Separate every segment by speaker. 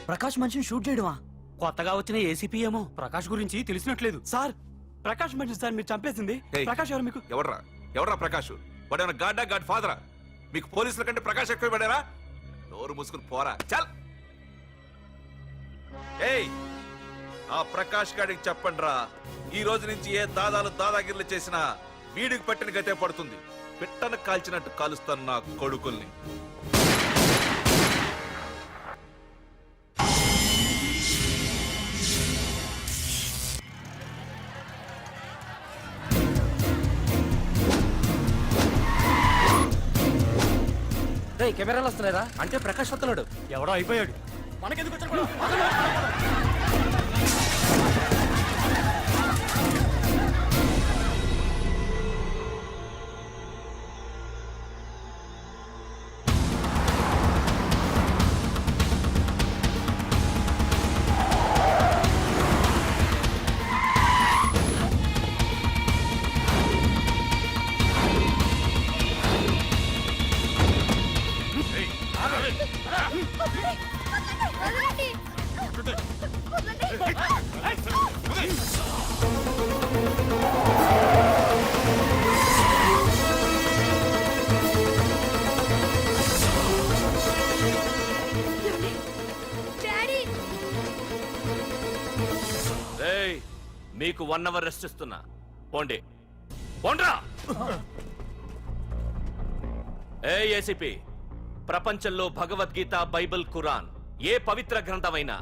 Speaker 1: ప్రకాష్ మనిషిని షూట్ చేయడమా?
Speaker 2: కొత్తగా వచ్చిన ఏసీపీ ఏమో ప్రకాష్ గురించి తెలిసినట్లేదు.
Speaker 1: సార్ ప్రకాష్ మనిషి సార్ మీరు చంపేసింది. ప్రకాష్ ఎవరు మీకు?
Speaker 3: ఎవర్రా ప్రకాష్? వాడేమన్నా గాడ్డా గాడ్ ఫాదరా? మీకు పోలీసుల కంటే ప్రకాష్ ఎక్కువ పడారా? నోరు మూసుకుని పోరా చల్. ఏయ్ ఆ ప్రకాష్ గాడికి చెప్పండిరా, ఈ రోజు నుంచి ఏ దాదాగిర్లు చేసినా వీడికి పట్టిన గతే పడుతుంది. పిట్టను కాల్చినట్టు కాలుస్తాను నా కొడుకుల్ని.
Speaker 2: కెమెరాలు వస్తున్నారా? అంటే ప్రకాష్ వస్తున్నాడు. ఎవడో అయిపోయాడు. మనకెందుకు వచ్చాడు?
Speaker 3: మీకు 1 అవర్ రెస్ట్ ఇస్తున్నా. పోండి పోండ్రా. ఏసీపీ, ప్రపంచంలో భగవద్గీత, బైబిల్, ఖురాన్ ఏ పవిత్ర గ్రంథమైనా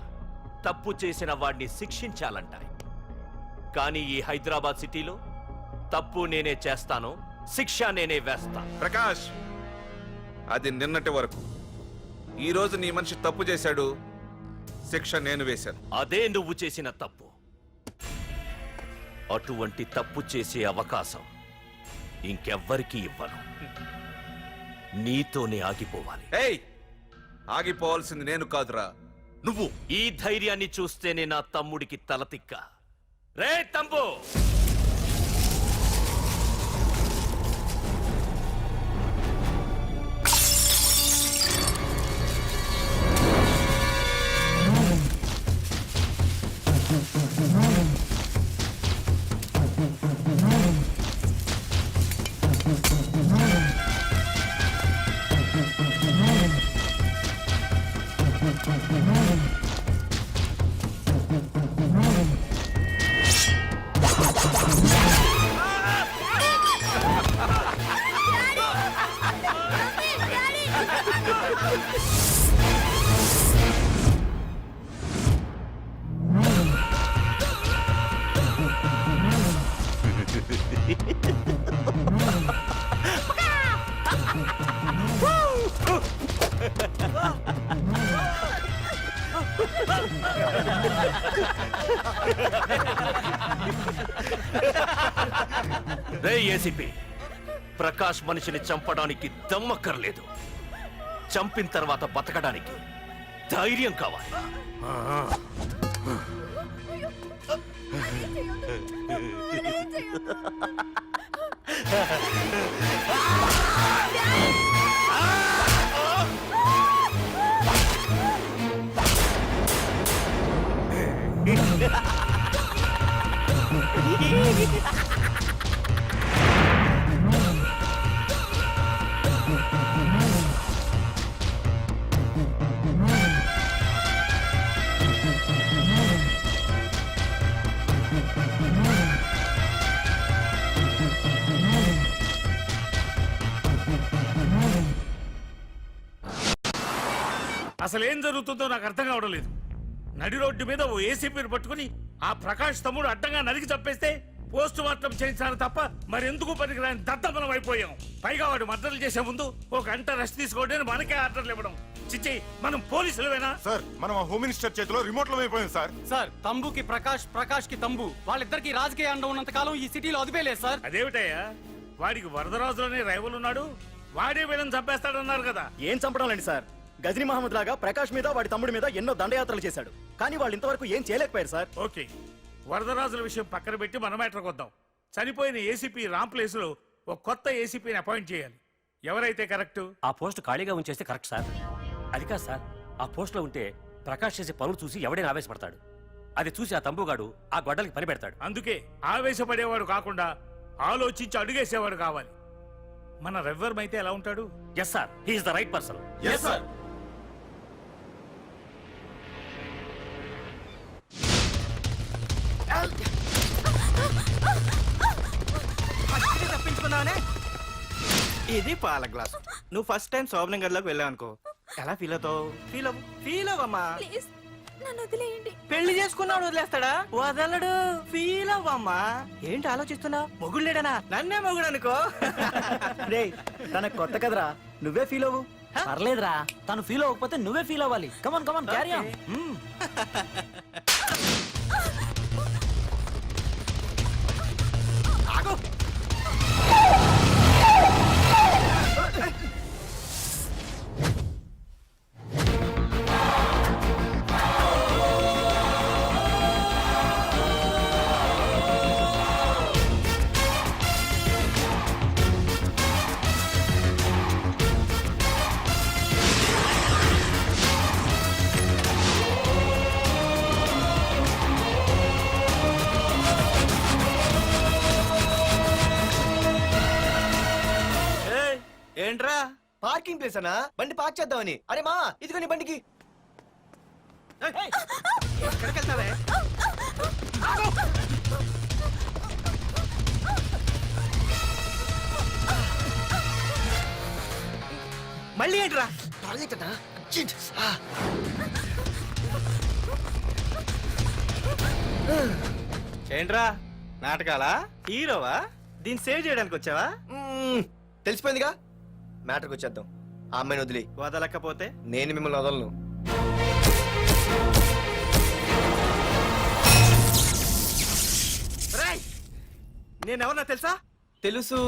Speaker 3: తప్పు చేసిన వాడిని శిక్షించాలంటాయి. కానీ ఈ హైదరాబాద్ సిటీలో తప్పు నేనే చేస్తాను, శిక్ష నేనే వేస్తా.
Speaker 4: ప్రకాష్, అది నిన్నటి వరకు. ఈ రోజు నీ మనిషి తప్పు చేశాడు, శిక్ష నేను వేశాను.
Speaker 3: అదే నువ్వు చేసిన తప్పు. అటువంటి తప్పు చేసే అవకాశం ఇంకెవ్వరికీ ఇవ్వను. నీతోనే ఆగిపోవాలి.
Speaker 4: ఏయ్, ఆగిపోవాల్సింది నేను కాదురా, నువ్వు.
Speaker 3: ఈ ధైర్యాన్ని చూస్తేనే నా తమ్ముడికి తలతిక్క. రే తమ్ము, రే ఏసీపీ, ప్రకాష్ మనిషిని చంపడానికి దమ్మక్కర్లేదు. చంపిన తర్వాత బతకడానికి ధైర్యం కావాలి.
Speaker 5: అసలేం జరుగుతుందో నాకు అర్థం కావడం లేదు. నడి రోడ్డు మీద ఓ ఏసీపీని పట్టుకుని ఆ ప్రకాష్ తమ్ముడు అడ్డంగా నరికి చంపేస్తే పోస్ట్ మార్టం చేయించాలి తప్ప మరెందుకు పనికిరాని దద్దమనం అయిపోయాం. పైగా వాడు మర్డర్లు చేసే ముందు ఒక గంట రెస్ట్ తీసుకోవడానికి మనకే ఆర్డర్లు ఇవ్వడం. చిచ్చి, మనం పోలీసులవేనా?
Speaker 6: సార్ మనం ఆ హోమ్ మినిస్టర్ చేతిలో రిమోట్ లో అయిపోయాం సార్.
Speaker 2: సార్ తంబుకి ప్రకాష్, ప్రకాష్ కి తంబు, వాళ్ళిద్దరికి రాజకీయ అండ ఉన్నంత కాలం ఈ సిటీలో అదిపేలేదు సార్.
Speaker 5: అదేమిటయ్యా, వాడికి వరదరాజులోనే రైవల్ ఉన్నాడు, వాడే వీళ్ళని చంపేస్తాడన్నారు కదా.
Speaker 7: ఏం చంపడం లేండి సార్, గజనీ మహమ్మద్ లాగా ప్రకాష్ మీద వాడి తమ్ముడి మీద ఎన్నో దండయాత్రలు చేశాడు, కానీ వాళ్ళు ఇంతవరకు ఏం చేయలేకపోయారు సార్.
Speaker 5: ఓకే, వరదరాజుల విషయం పక్కన పెట్టి మన మ్యాటర్కి వద్దాం. చనిపోయిన ఏసీపీ రామ్ ప్లేస్ లో ఒక కొత్త ఏసీపీని అపాయింట్ చేయాలి. ఎవరైతే కరెక్ట్?
Speaker 2: ఆ పోస్ట్ ఖాళీగా ఉంచేస్తే కరెక్ట్ సార్. అది కాదు సార్, ఆ పోస్ట్ లో ఉంటే ప్రకాష్ చేసే పనులు చూసి ఎవడైనా ఆవేశపడతాడు. అది చూసి ఆ తంబుగాడు ఆ గొడ్డలకి పని పెడతాడు.
Speaker 5: అందుకే ఆవేశపడేవాడు కాకుండా ఆలోచించి అడుగేసేవాడు కావాలి. మన రెవ్వర్ అయితే ఎలా ఉంటాడు?
Speaker 2: Yes sir, he is the right person.
Speaker 6: Yes sir.
Speaker 1: తప్పించుకున్నావనే. ఇది పాల గ్లాస్. నువ్వు ఫస్ట్ టైం శోభనం గదిలోకి వెళ్ళావు అనుకో, ఎలా ఫీల్ అవుతావు? ఫీల్ అవ్వమ్మా.
Speaker 8: ప్లీజ్ నన్ను వదిలేయండి.
Speaker 1: పెళ్లి చేసుకున్నాడు వదిలేస్తాడా? వదలడు. ఫీల్ అవ్వమ్మా. ఏంటి ఆలోచిస్తున్నావు? మొగుళ్ళేడనా? నన్నే మొగుడు అనుకో.
Speaker 7: రే తనకు కొత్త కదరా, నువ్వే ఫీల్ అవ్వు.
Speaker 2: పర్లేదురా, తను ఫీల్ అవ్వకపోతే నువ్వే ఫీల్ అవ్వాలి. కమాన్ కమాన్, క్యారీ ఆన్.
Speaker 1: ఏంట్రా?
Speaker 7: పార్కింగ్ ప్లేస్ అనా? బండి పార్క్ చేద్దామని. అరే మా ఇదిగో నీ బండికి.
Speaker 1: ఎక్కడికి వెళ్తావే? మళ్ళీ ఏంట్రా? ఏంట్రా నాటకాలా? హీరోవా? దీన్ని సేవ్ చేయడానికి వచ్చావా?
Speaker 7: తెలిసిపోయిందిగా, మ్యాటర్కి వచ్చేద్దాం. ఆ అమ్మాయిని వదిలి.
Speaker 1: వదలకపోతే
Speaker 7: నేను మిమ్మల్ని వదలను.
Speaker 1: నేనెవరన్నా తెలుసా?
Speaker 7: తెలుసు,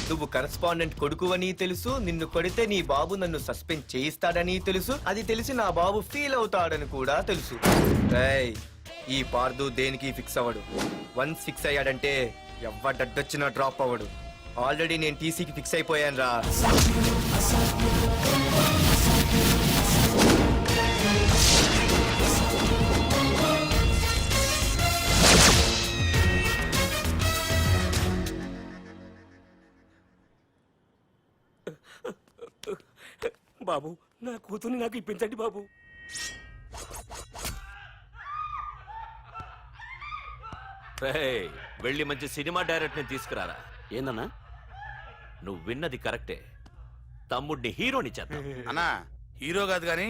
Speaker 7: నువ్వు కరెస్పాండెంట్ కొడుకువని తెలుసు. నిన్ను కొడితే నీ బాబు నన్ను సస్పెండ్ చేయిస్తాడని తెలుసు. అది తెలిసి నా బాబు ఫీల్ అవుతాడని కూడా తెలుసు. రేయ్, ఈ పార్దు దేనికి ఫిక్స్ అవ్వడు. వన్స్ ఫిక్స్ అయ్యాడంటే ఎవ్వడడ్డొచ్చినా డ్రాప్ అవ్వడు. ఆల్రెడీ నేను టీసీకి ఫిక్స్ అయిపోయాను రా.
Speaker 2: బాబు, నా కూతుర్ని నాకు ఇప్పించండి బాబు.
Speaker 9: వెళ్ళి మంచి సినిమా డైరెక్ట్ ని తీసుకురారా.
Speaker 2: ఏందన్నా?
Speaker 9: నువ్వు విన్నది కరెక్టే, తమ్ముడిని హీరోని చేద్దాం.
Speaker 6: అన్నా హీరో కాదు కానీ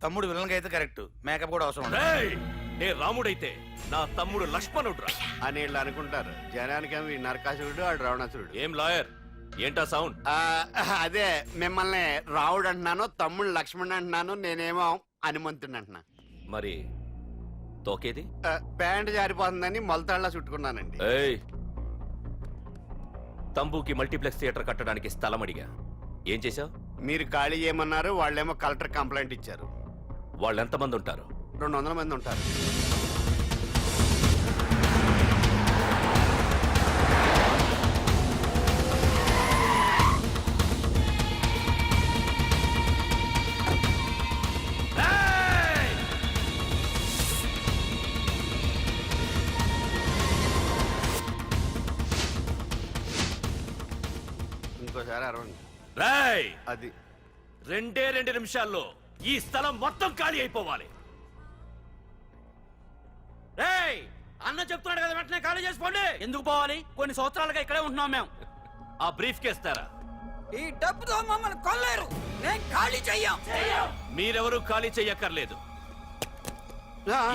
Speaker 6: తమ్ముడు విలన్ అయితే కరెక్ట్. మేకప్ కూడా అవసరం ఉండదు.
Speaker 9: నే రాముడైతే నా తమ్ముడు లక్ష్మణుడు
Speaker 10: అని వీళ్ళు అనుకుంటారు. జనానికి నరకాసురుడు ఆడు రావణాసురుడు.
Speaker 9: ఏం లాయర్, ఏంటా సౌండ్?
Speaker 10: అదే మిమ్మల్ని రావుడు అంటున్నాను, తమ్ముడు లక్ష్మణ్ అంటున్నాను, నేనేమో హనుమంతుడు అంటున్నా.
Speaker 9: మరి తోకేది?
Speaker 10: ప్యాంట్ జారిపోతుందని మొలతాళ్ళ చుట్టుకున్నానండి.
Speaker 9: ఏయ్, తంబుకి మల్టీప్లెక్స్ థియేటర్ కట్టడానికి స్థలం అడిగా, ఏం చేశావు?
Speaker 10: మీరు ఖాళీ చేయమన్నారు, వాళ్ళేమో కలెక్టర్ కంప్లైంట్ ఇచ్చారు.
Speaker 9: వాళ్ళు ఎంతమంది ఉంటారు?
Speaker 10: 200 మంది ఉంటారు. ఇంకోసారి అరవండి.
Speaker 9: రేయ్,
Speaker 10: అది
Speaker 9: 2 నిమిషాల్లో ఈ స్థలం మొత్తం ఖాళీ అయిపోవాలి.
Speaker 2: రేయ్, అన్న చెప్తున్నాడు కదా, వెంటనే ఖాళీ చేసుకోండి. ఎందుకు పోవాలి? కొన్ని సంవత్సరాలుగా ఇక్కడే ఉంటున్నాం మేము.
Speaker 9: ఆ బ్రీఫ్ కేస్తారా?
Speaker 1: ఈ డబ్బుతో మమ్మల్ని కొల్లేరు. నేను ఖాళీ చెయ్యం.
Speaker 9: మీరెవరూ ఖాళీ చెయ్యక్కర్లేదు,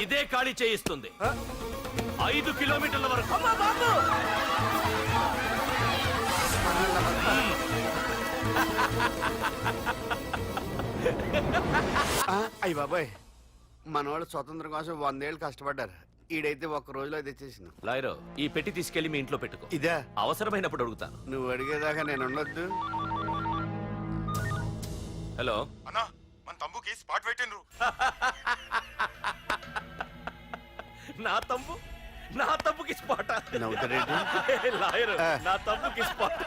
Speaker 9: ఇదే ఖాళీ చేయిస్తుంది. 5 కిలోమీటర్ల వరకు.
Speaker 10: అయ్యి బాబాయ్ మనవాళ్ళు స్వతంత్రం కోసం 100 ఏళ్ళు కష్టపడ్డారు. ఈడైతే ఒక్క రోజులో తెచ్చేసిన.
Speaker 9: లాయరు, ఈ పెట్టి తీసుకెళ్లి మీ ఇంట్లో పెట్టుకో.
Speaker 10: ఇదే
Speaker 9: అవసరమైనప్పుడు అడుగుతాను.
Speaker 10: నువ్వు అడిగేదాకా నేను ఉండొద్దు.
Speaker 9: హలో,
Speaker 6: అన్నా మన తమ్ముకి స్పాట్ పెట్టిండ్రు.
Speaker 9: నా తమ్ముకి స్పాట్.
Speaker 10: నవ్వుతారేంటి?
Speaker 9: లాయరు, నా తమ్ముకి స్పాట్.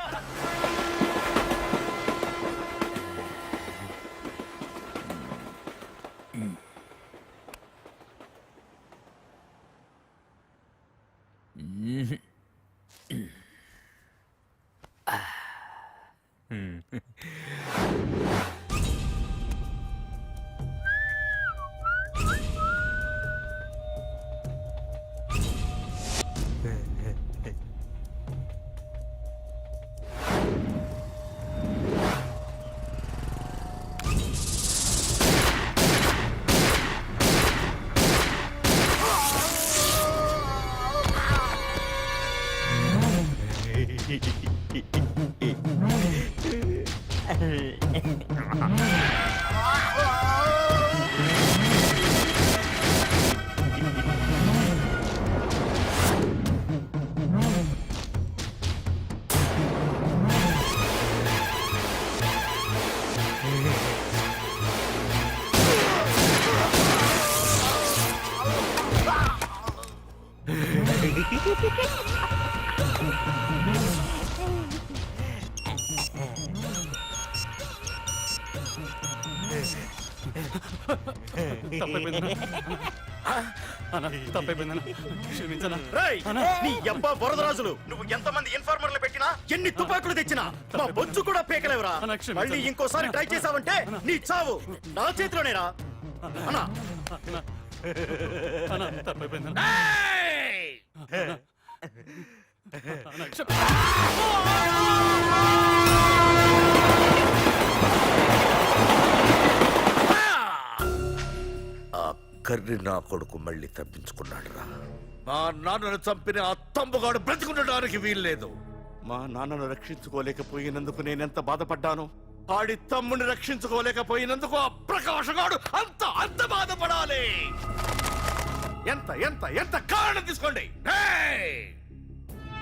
Speaker 1: నీ అబ్బా వరదరాజులు, నువ్వు ఎంతమంది ఇన్ఫార్మర్లు పెట్టినా, ఎన్ని తుపాకులు తెచ్చినా మా బొచ్చు కూడా పేకలేవురా. మళ్ళీ ఇంకోసారి ట్రై చేసావంటే నీ చావు నా చేతిలోనేరా. అన్నా
Speaker 3: కర్రి నా కొడుకు మళ్ళీ తప్పించుకున్నాడు రా. మా నాన్నను చంపిన ఆ తంబుగాడు బ్రతికుండడానికి వీల్లేదు.
Speaker 5: మా నాన్నను రక్షించుకోలేకపోయినందుకు నేనెంత బాధపడ్డాను. ఆడి తమ్ముని రక్షించుకోలేకపోయినందుకు ఆ ప్రకాశగాడు అంత బాధపడాలి. ఎంత ఎంత ఎంత కారణం తీసుకోండి.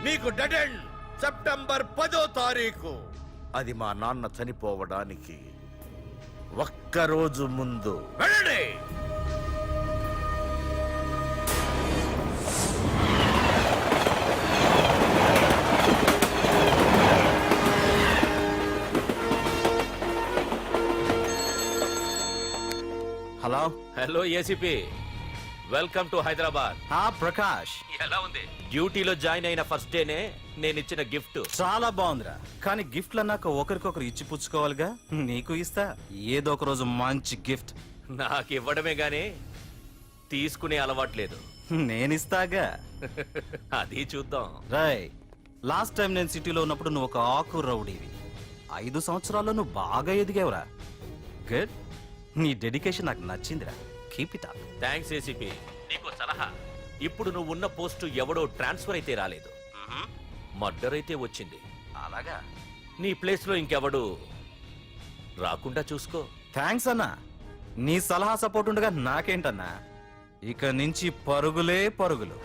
Speaker 3: మీకు డెడ్ ఎండ్ సెప్టెంబర్ 10వ తారీఖు. అది మా నాన్న చనిపోవడానికి ఒక్కరోజు ముందు. వెళ్ళండి.
Speaker 1: Hello
Speaker 9: hello ACP, welcome to Hyderabad.
Speaker 1: Prakash,
Speaker 9: ఎలా ఉంది? డ్యూటీలో జాయిన్ అయిన ఫస్ట్ డేనే నేను ఇచ్చిన గిఫ్ట్.
Speaker 1: చాలా బాగుందిరా. కానీ గిఫ్ట్లు అన్నాక ఒకరికొకరు ఇచ్చి పుచ్చుకోవాలిగా. నీకు ఇస్తా ఏదో ఒక రోజు మంచి గిఫ్ట్.
Speaker 9: నాకు ఇవ్వడమే గానీ తీసుకునే అలవాట్లేదు.
Speaker 1: నేనిస్తాగా.
Speaker 9: అది చూద్దాం.
Speaker 1: రాయ్, లాస్ట్ టైం నేను సిటీలో ఉన్నప్పుడు నువ్వు ఒక ఆకు రౌడీవి. 5 సంవత్సరాల్లో నువ్వు బాగా ఎదిగావురా. గుడ్. నీ డెడికేషన్ నాకు నచ్చిందిరా. Keep it up.
Speaker 9: Thanks ACP. నీకు సలహా. ఇప్పుడు నువ్వు ఉన్న పోస్టు ఎవడో ట్రాన్స్ఫర్ అయితే రాలేదు, మర్డర్ అయితే వచ్చింది.
Speaker 1: అలాగా?
Speaker 9: నీ ప్లేస్ లో ఇంకెవడు రాకుండా చూసుకో.
Speaker 1: థ్యాంక్స్ అన్నా. నీ సలహా సపోర్ట్ ఉండగా నాకేంటన్నా. ఇక నుంచి పరుగులే పరుగులు.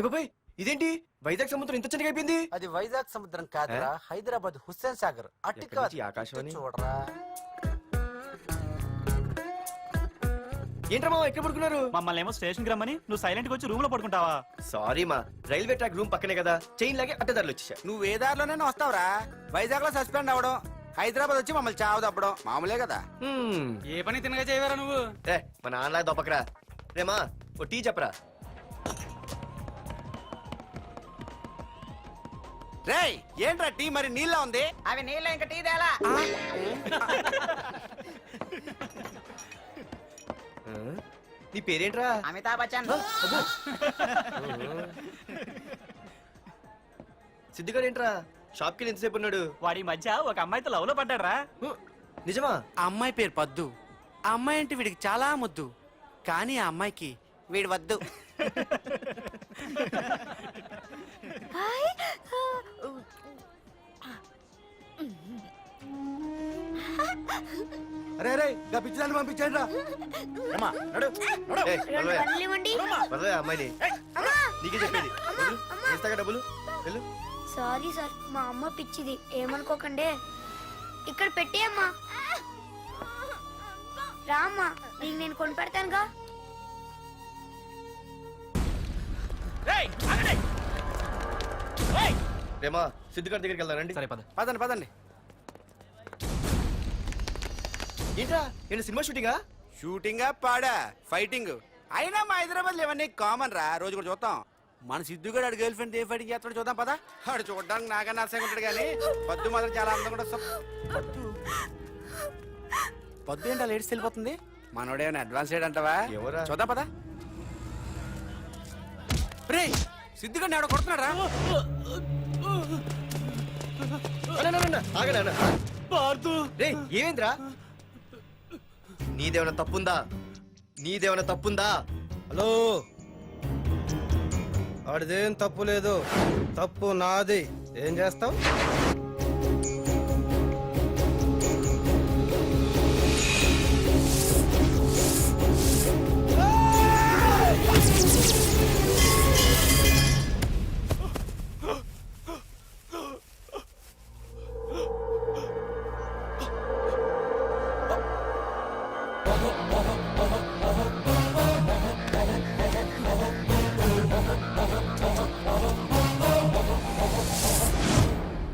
Speaker 7: బాబాయ్, ఇదేంటి వైజాగ్ సముద్రం ఇంత చిన్నగా అయిపోయింది?
Speaker 6: అది వైజాగ్ సముద్రం కాదురా, హైదరాబాద్ హుస్సేన్ సాగర్. అట్టి
Speaker 7: ఎక్కడి నుంచి ఆకాశవాణి?
Speaker 6: చూడరా.
Speaker 7: ఏంట్రా మామ ఎక్కడ పడుకున్నారు?
Speaker 1: మమ్మల్ని ఏమో స్టేషన్ కి రమ్మని నువ్వు సైలెంట్ గా వచ్చి రూమ్ లో పడుకుంటావా?
Speaker 7: సారీ మా, రైల్వే ట్రాక్ రూమ్ పక్కనే కదా, చైన్ లాగే అడ్డదారులు వచ్చేసా.
Speaker 6: నువ్వు ఏ దారిలోనే వస్తావురా. వైజాగ్ లో సస్పెండ్ అవ్వడం, హైదరాబాద్ వచ్చి మమ్మల్ని చావు తప్పడం మామూలే కదా.
Speaker 11: ఏ పని తినగా చేయవరా నువ్వు?
Speaker 7: మా నాన్నలా దొప్పకరా. రేమా ఓ టీ చెప్పరా.
Speaker 10: రేయ్, ఏంట్రా టీ మరి నీళ్ళ ఉంది?
Speaker 6: అవి నీళ్ళ ఇంకా టీ తేలా.
Speaker 7: నీ పేరేంట్రా?
Speaker 6: అమితాబ్ బచ్చన్.
Speaker 7: సిద్ధిగాడు ఏంట్రా షాప్ కి ఎంతసేపు ఉన్నాడు?
Speaker 11: వాడి మధ్య ఒక అమ్మాయితో లవ్ లో పడ్డారా?
Speaker 7: నిజమా?
Speaker 6: ఆ అమ్మాయి పేరు పద్దు. ఆ అమ్మాయి అంటే వీడికి చాలా ముద్దు, కానీ ఆ అమ్మాయికి వీడు వద్దు.
Speaker 8: హాయ్
Speaker 6: అరే అరే పిచ్చిదాన్ని పంపించండి రా.
Speaker 7: ఏయ్, వదలవే.
Speaker 8: ఇవ్వండి.
Speaker 7: వదలవే అమ్మాయిని. నీకే చెప్పేది. వదలు. ఇస్తాగా డబ్బులు వెళ్ళు.
Speaker 8: సారీ సార్, మా అమ్మ పిచ్చిది, ఏమనుకోకండి. ఇక్కడ పెట్టి అమ్మా. రామ్మా, నీకు నేను కొని పెడతానుగా.
Speaker 7: రేమా సిద్ధిగాడి దగ్గరికి వెళ్దానండి.
Speaker 11: సరే పద.
Speaker 6: పదండి పదండి.
Speaker 7: ఏంట్రా ఏంటి సినిమా షూటింగా?
Speaker 6: షూటింగ్ పాడా ఫైటింగ్ అయినా మా హైదరాబాద్ లో ఇవన్నీ కామన్ రా, రోజు కూడా చూద్దాం. మన సిద్ధు గారు గర్ల్ ఫ్రెండ్ ఏ ఫైటింగ్ చేస్తాడో చూద్దాం పదా. ఆడు చూడడానికి నాకన్నా అసహ్యంగా ఉంటాడు కానీ పద్దు మాత్రం చాలా అందంగా ఉంటుంది. పద్దు ఏంటి అలా ఏడ్స్ వెళ్ళిపోతుంది? మనోడేమైనా అడ్వాన్స్ అంటావా?
Speaker 7: ఎవరా?
Speaker 6: చూద్దాం పదా. రే సిద్ధు గారిని ఎవడో కొడుతున్నాడు రా.
Speaker 7: ఏమైందిరా? నీదేమైనా తప్పుందా? నీదేమైనా తప్పుందా?
Speaker 12: హలో, ఆడిదేం తప్పు లేదు, తప్పు నాది. ఏం చేస్తావు?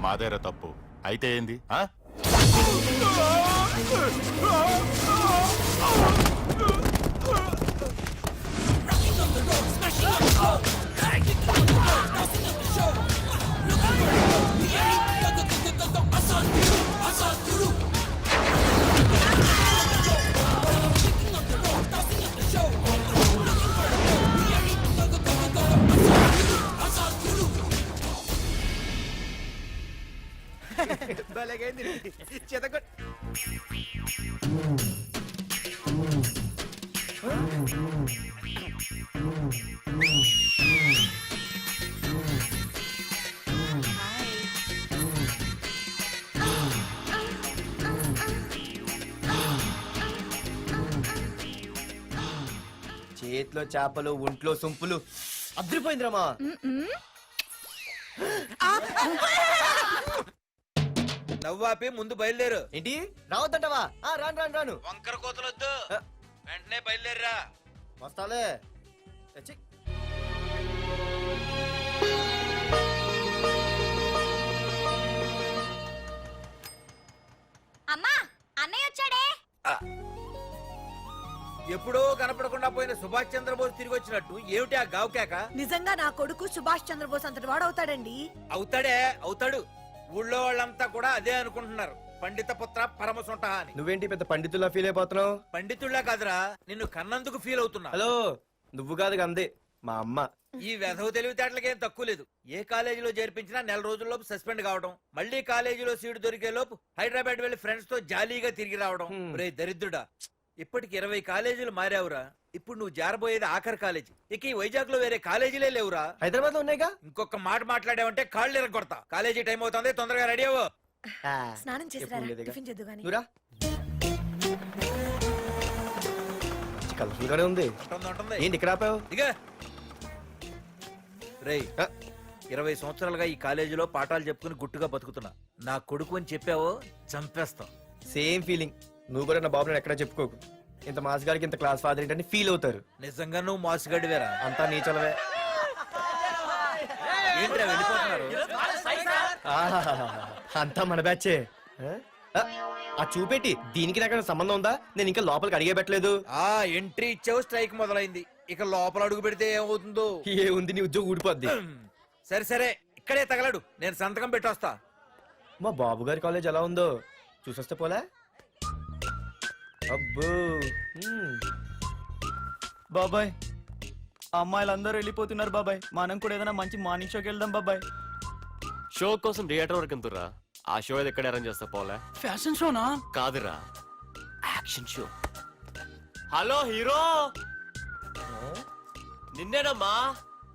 Speaker 13: మాదేరా తప్పు అయితే ఏంది?
Speaker 7: చేతిలో చేపలు, ఒంట్లో సొంపులు. అదిరిపోయిందిరామా.
Speaker 6: నవ్వాపి ముందు బయలుదేరు.
Speaker 7: ఏంటి రావద్దంటావా? రాను రాను రాను.
Speaker 6: వంకర కోతలొద్దు, వెంటనే బయలుదేరరా.
Speaker 7: వస్తాలే.
Speaker 8: అమ్మా, అన్నయ్య వచ్చాడే.
Speaker 6: ఎప్పుడో కనపడకుండా పోయిన సుభాష్ చంద్రబోస్ తిరిగి వచ్చినట్టు ఏమిటి ఆ గావుకేక?
Speaker 8: నిజంగా నా కొడుకు సుభాష్ చంద్రబోస్ అంతటి వాడు అవుతాడండి.
Speaker 6: అవుతాడు. ఊళ్ళో వాళ్ళంతా కూడా అదే అనుకుంటున్నారు, పండిత పుత్ర పరమ సొంట అని.
Speaker 7: నువ్వేంటి పెద్ద పండితుల్లా ఫీల్ అయిపోతున్నావు?
Speaker 6: పండితుళ్ళ కాదురా, నిన్ను కన్నందుకు ఫీల్ అవుతున్నా.
Speaker 7: హలో, నువ్వు కాదు అందే మా అమ్మ.
Speaker 6: ఈ వెధవ తెలివితేటలకేం తక్కువ లేదు. ఏ కాలేజీలో చేర్పించినా నెల రోజుల్లోపు సస్పెండ్ కావడం, మళ్ళీ కాలేజీలో సీటు దొరికే లోపు హైదరాబాద్ వెళ్లి ఫ్రెండ్స్ తో జాలీగా తిరిగి రావడం. రే దరిద్రుడా, ఇప్పటికి 20 కాలేజీలు మారావురా. ఇప్పుడు నువ్వు జారబోయేది ఆఖరి కాలేజీ. ఇక ఈ వైజాగ్ లో వేరే కాలేజీలే లేవురా.
Speaker 7: హైదరాబాద్ లో ఉన్నాయిగా.
Speaker 6: ఇంకొక మాట మాట్లాడావంటే కాళ్ళు ఎరగొడతా. కాలేజీ టైం అవుతుంది, తొందరగా రెడీ అవ్వు.
Speaker 8: స్నానం
Speaker 7: ఎప్పుడు లేదుగా.
Speaker 8: టిఫిన్ చేద్దు గాని.
Speaker 7: నువ్వురా. కలర్ఫుల్ గానే ఉంది.
Speaker 6: ఉంటుంది.
Speaker 7: ఏంటి ఇక్కడ ఆపావు?
Speaker 6: దిగా. రేయ్, 20 సంవత్సరాలుగా ఈ కాలేజీలో పాఠాలు చెప్పుకుని గుట్టుగా బతుకుతున్నా. నా కొడుకు అని చెప్పావో చంపేస్తాం.
Speaker 7: Same feeling. నువ్వు కూడా నా బాబు నేను ఎక్కడా చెప్పుకోకు. ఇంత మాస్ గారికి ఇంత క్లాస్ ఫాదర్ ఏంటని ఫీల్ అవుతారు.
Speaker 6: నిజంగా నువ్వు మాసుగడివేరా?
Speaker 7: అంతా నీచలవే.
Speaker 6: ఏంట్రా వెళ్ళిపోతున్నారు?
Speaker 7: అంతా మన బ్యాచే. ఆ చూపెట్టి దీనికి నాకు సంబంధం ఉందా? నేను ఇంకా లోపలికి అడిగే పెట్టలేదు.
Speaker 6: ఆ ఎంట్రీ ఇచ్చావు, స్ట్రైక్ మొదలైంది. ఇక లోపల అడుగు పెడితే ఏమవుతుందో.
Speaker 7: ఏ ఉంది, నీ ఉద్యోగం ఊడిపోద్ది.
Speaker 6: సరే ఇక్కడే తగలడు, నేను సంతకం పెట్టొస్తా.
Speaker 7: మా బాబు గారి కాలేజ్ ఎలా ఉందో చూసొస్తే పోలే. అబ్బో,
Speaker 11: బాబాయ్ అమ్మాయిలందరూ వెళ్ళిపోతున్నారు బాబాయ్, మనం కూడా ఏదైనా మంచి మార్నింగ్ షోకి వెళ్దాం బాబాయ్.
Speaker 14: షో కోసం థియేటర్ వరకు ఎంతురా? ఆ షో ఏది ఎక్కడ అరేంజ్ చేస్తా పోలే?
Speaker 11: ఫ్యాషన్ షోనా?
Speaker 14: కాదురా, యాక్షన్ షో. హలో హీరో, నిన్నేనమ్మా.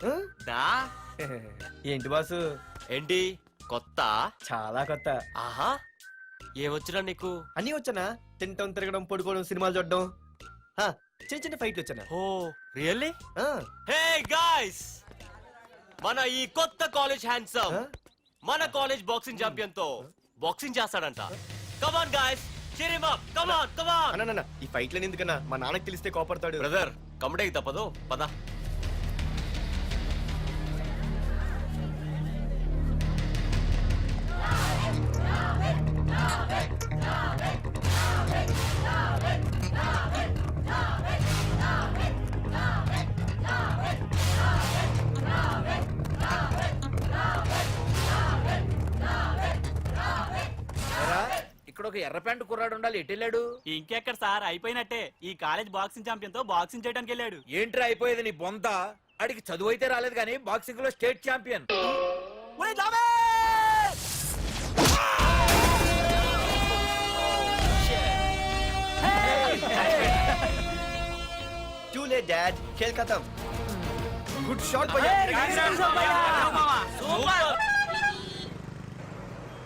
Speaker 7: ఆ?
Speaker 14: దా
Speaker 7: ఏంటి బాసు?
Speaker 14: ఏంటి కొత్త?
Speaker 7: చాలా కొత్త.
Speaker 14: ఆహా, ఏమొచ్చినా నీకు?
Speaker 7: అన్నీ వచ్చానా? తింటం, తిరగడం, పడుకోవడం, సినిమాలు చూడడం. ఆ, చిన్న చిన్న ఫైట్లు వచ్చానా?
Speaker 14: ఓ రియల్లీ?
Speaker 7: ఆ,
Speaker 14: హే గాయ్స్, మన ఈ కొత్త కాలేజ్ హ్యాండ్సమ్
Speaker 7: ఆ?
Speaker 14: మన కాలేజ్ బాక్సింగ్ ఛాంపియన్ తో బాక్సింగ్ చేస్తాడంట. Come on guys, cheer him up. కమాన్ కమాన్.
Speaker 7: అన్న ఈ ఫైట్లని ఎందుకన్నా? మా నాన్నకి తెలిస్తే కోపడతాడు.
Speaker 14: బ్రదర్ కమడేకి తప్పదు, పద.
Speaker 6: ఇక్కడ ఒక ఎర్ర ప్యాంటు కుర్రాడు ఉండాలి, ఎటు వెళ్ళాడు?
Speaker 11: ఇంకెక్కడ సార్, అయిపోయినట్టే. ఈ కాలేజ్ బాక్సింగ్ ఛాంపియన్ తో బాక్సింగ్ చేయడానికి వెళ్ళాడు.
Speaker 6: ఏంట్రా అయిపోయేది నీ బొంత? అడిగి చదువు అయితే రాలేదు కానీ బాక్సింగ్ లో state champion.
Speaker 7: Too late, Dad. खेल खत्म. Good shot,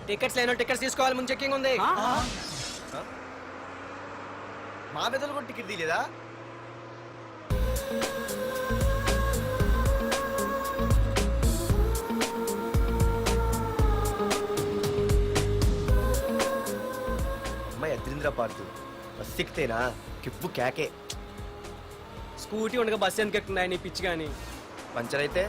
Speaker 7: టికెట్స్ లేనో టికెట్స్ తీసుకోవాలి, ముందు చెక్కింగ్ ఉంది. మా పెద్దలు కూడా టికెట్ తీయలేదా? అమ్మాయి అద్రింద్ర పార్తు బస్ ఎక్కితేనా కిప్పు కేకే.
Speaker 11: స్కూటీ ఉండగా బస్సు ఎందుకు ఎక్కుతున్నాయి నీ పిచ్చి గాని?
Speaker 7: పంచర్ అయితే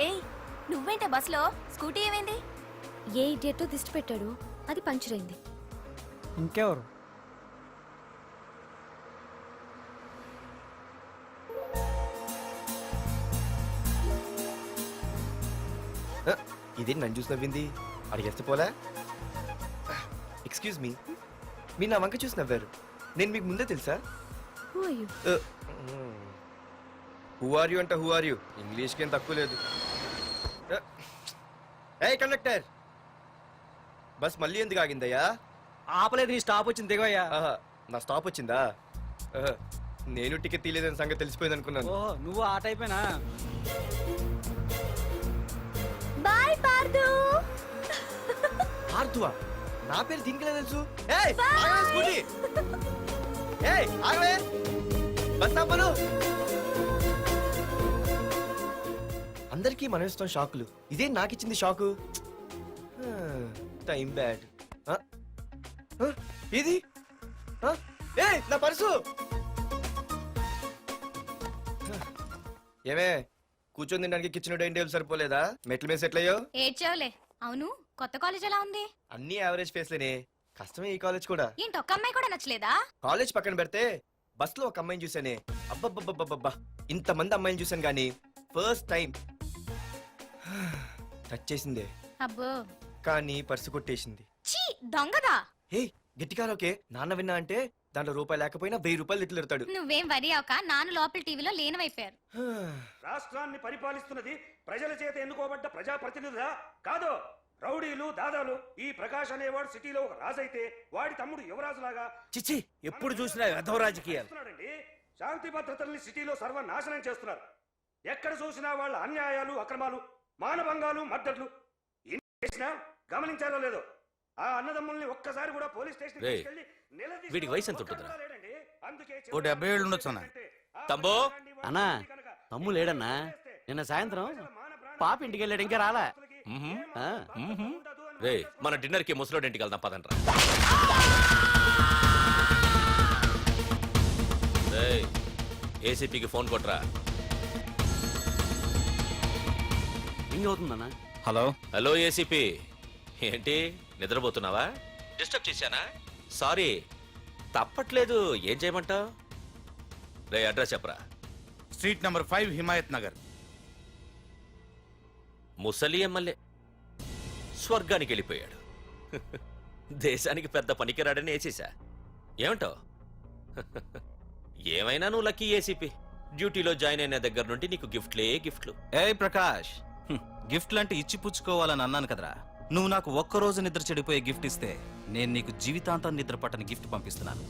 Speaker 8: ఏయ్, నువ్వేంటే బస్సులో? స్కూటీ ఏమైంది? ఏ ఇడియట్ దిష్టి పెట్టాడు, అది పంచర్ అయింది.
Speaker 11: ఇంకెవరు?
Speaker 7: ఇదేంటి నన్ను చూసి నవ్వింది? అడిగేస్తే పోలే. ఎక్స్క్యూజ్ మీ, మీరు నా వంక చూసి నవ్వారు. నేను మీకు ముందే తెలుసా? హూ ఆర్ యూ అంటే హూ ఆర్ యూ, ఇంగ్లీష్కి ఏం తక్కువ లేదు. ఏ కండక్టర్, బస్ మళ్ళీ ఎందుకు ఆగిందయ్యా?
Speaker 11: ఆపలేదు, నీ స్టాప్ వచ్చింది, దిగోయ్యా.
Speaker 7: ఆహా, నా స్టాప్ వచ్చిందా? ఆహా, నేను టికెట్ తీయలేదని సంగతి తెలిసిపోయింది అనుకున్నాను.
Speaker 11: ఓహో, నువ్వు ఆ టైపేనా?
Speaker 8: బాయ్ పార్దు.
Speaker 7: ఆర్తువా? నా పేరు దీనికి తెలుసు. ఏయ్, ఆగవే స్కూటీ. ఏయ్, ఆగవే. బస్ ఆపను. అందరికీ మనం ఇస్తాం షాకులు, ఇదే నాకు ఇచ్చింది షాకు. Time bad. ఇది ఏయ్, నా పర్సు. ఏమే, కూర్చొని తినడానికి కిచెన్ డైనింగ్ టేబుల్ సరిపోలేదా? మెట్ల మీద సెట్ అయ్యో.
Speaker 8: ఏడ్చావులే. అవును, కొత్త కాలేజ్ ఎలా ఉంది?
Speaker 7: అన్ని యావరేజ్ ఫేస్లేనే, కష్టమే ఈ కాలేజ్ కూడా.
Speaker 8: ఏంటి, ఒక్క అమ్మాయి కూడా నచ్చలేదా?
Speaker 7: కాలేజ్ పక్కన పెడితే బస్ లో ఒక అమ్మాయిని చూసానే, అబ్బబ్బబ్బబ్బబ్బా, ఇంతమంది అమ్మాయిని చూసాను గానీ ఫస్ట్ టైం టచ్ చేసిందే.
Speaker 8: అబ్బో,
Speaker 7: కానీ పర్సు కొట్టేసింది.
Speaker 8: చీ దొంగదా.
Speaker 7: హే, గట్టిగా ఓకే, నాన్న విన్నా అంటే దాంట్లో రూపాయి లేకపోయినా 1000 రూపాయలు ఇట్లు ఎడతాడు.
Speaker 8: నువ్వేం వరి అవక, నాన్న లోపల టీవీలో లేనవైపోయారు.
Speaker 5: రాష్ట్రాన్ని పరిపాలిస్తున్నది ప్రజల చేత ఎన్నుకోబడ్డ ప్రజాప్రతినిధులా కాదు, రౌడీలు దాదాలు. ఈ ప్రకాష్ అనేవాడు సిటీలో ఒక రాజైతే వాడి తమ్ముడు యువరాజులాగా
Speaker 6: చిచ్చి, ఎప్పుడు చూసినా వెధవ రాజకీయాలు.
Speaker 5: చేస్తున్నాడండి. శాంతి భద్రతల్ని సిటీలో సర్వనాశనం చేస్తున్నారు. ఎక్కడ చూసినా వాళ్ళ అన్యాయాలు, అక్రమాలు, మానభంగాలు, మద్దతులు. ఇన్ని చేసినా గమనించారో లేదో, ఆ అన్నదమ్ముల్ని ఒక్కసారి కూడా పోలీస్ స్టేషన్
Speaker 9: రేయ్, వీడికి వయసు ఎంత ఉంటుందిరా?
Speaker 5: ఓ 70 ఏళ్ళు ఉండొచ్చు అన్న.
Speaker 9: తమ్ముడు
Speaker 11: అన్నా, తమ్ము లేడన్నా. నిన్న సాయంత్రం పాప ఇంటికి వెళ్ళాడు, ఇంకా రాలా.
Speaker 9: రే, మన డిన్నర్ కి ముసలోడి ఇంటికి వెళ్దాం పదండ్రా. రేయ్, ఏసీపీకి ఫోన్ కొట్రా.
Speaker 11: రింగ్ అవుతుందన్నా.
Speaker 13: హలో
Speaker 9: హలో ఏసీపీ, ఏంటి నిద్రపోతున్నావా? డిస్టర్బ్ చేశానా? సారీ, తప్పట్లేదు. ఏం చేయమంటావు? రే, అడ్రస్ చెప్పరా.
Speaker 5: Street number 5 Himayat Nagar.
Speaker 9: ముసలి ఎమ్మెల్యే స్వర్గానికి వెళ్ళిపోయాడు. దేశానికి పెద్ద పనికిరాడని వేసేసా. ఏమంటో? ఏమైనా నువ్వు లక్కీ ఏసీపీ. డ్యూటీలో జాయిన్ అయిన దగ్గర నుండి నీకు గిఫ్ట్లే గిఫ్ట్లు.
Speaker 11: ఏ ప్రకాష్, గిఫ్ట్ లాంటి ఇచ్చి పుచ్చుకోవాలని అన్నాను కదరా. నువ్వు నాకు ఒక్కరోజు నిద్ర చెడిపోయే గిఫ్ట్ ఇస్తే నేను నీకు జీవితాంతం నిద్ర పట్టని గిఫ్ట్ పంపిస్తున్నాను.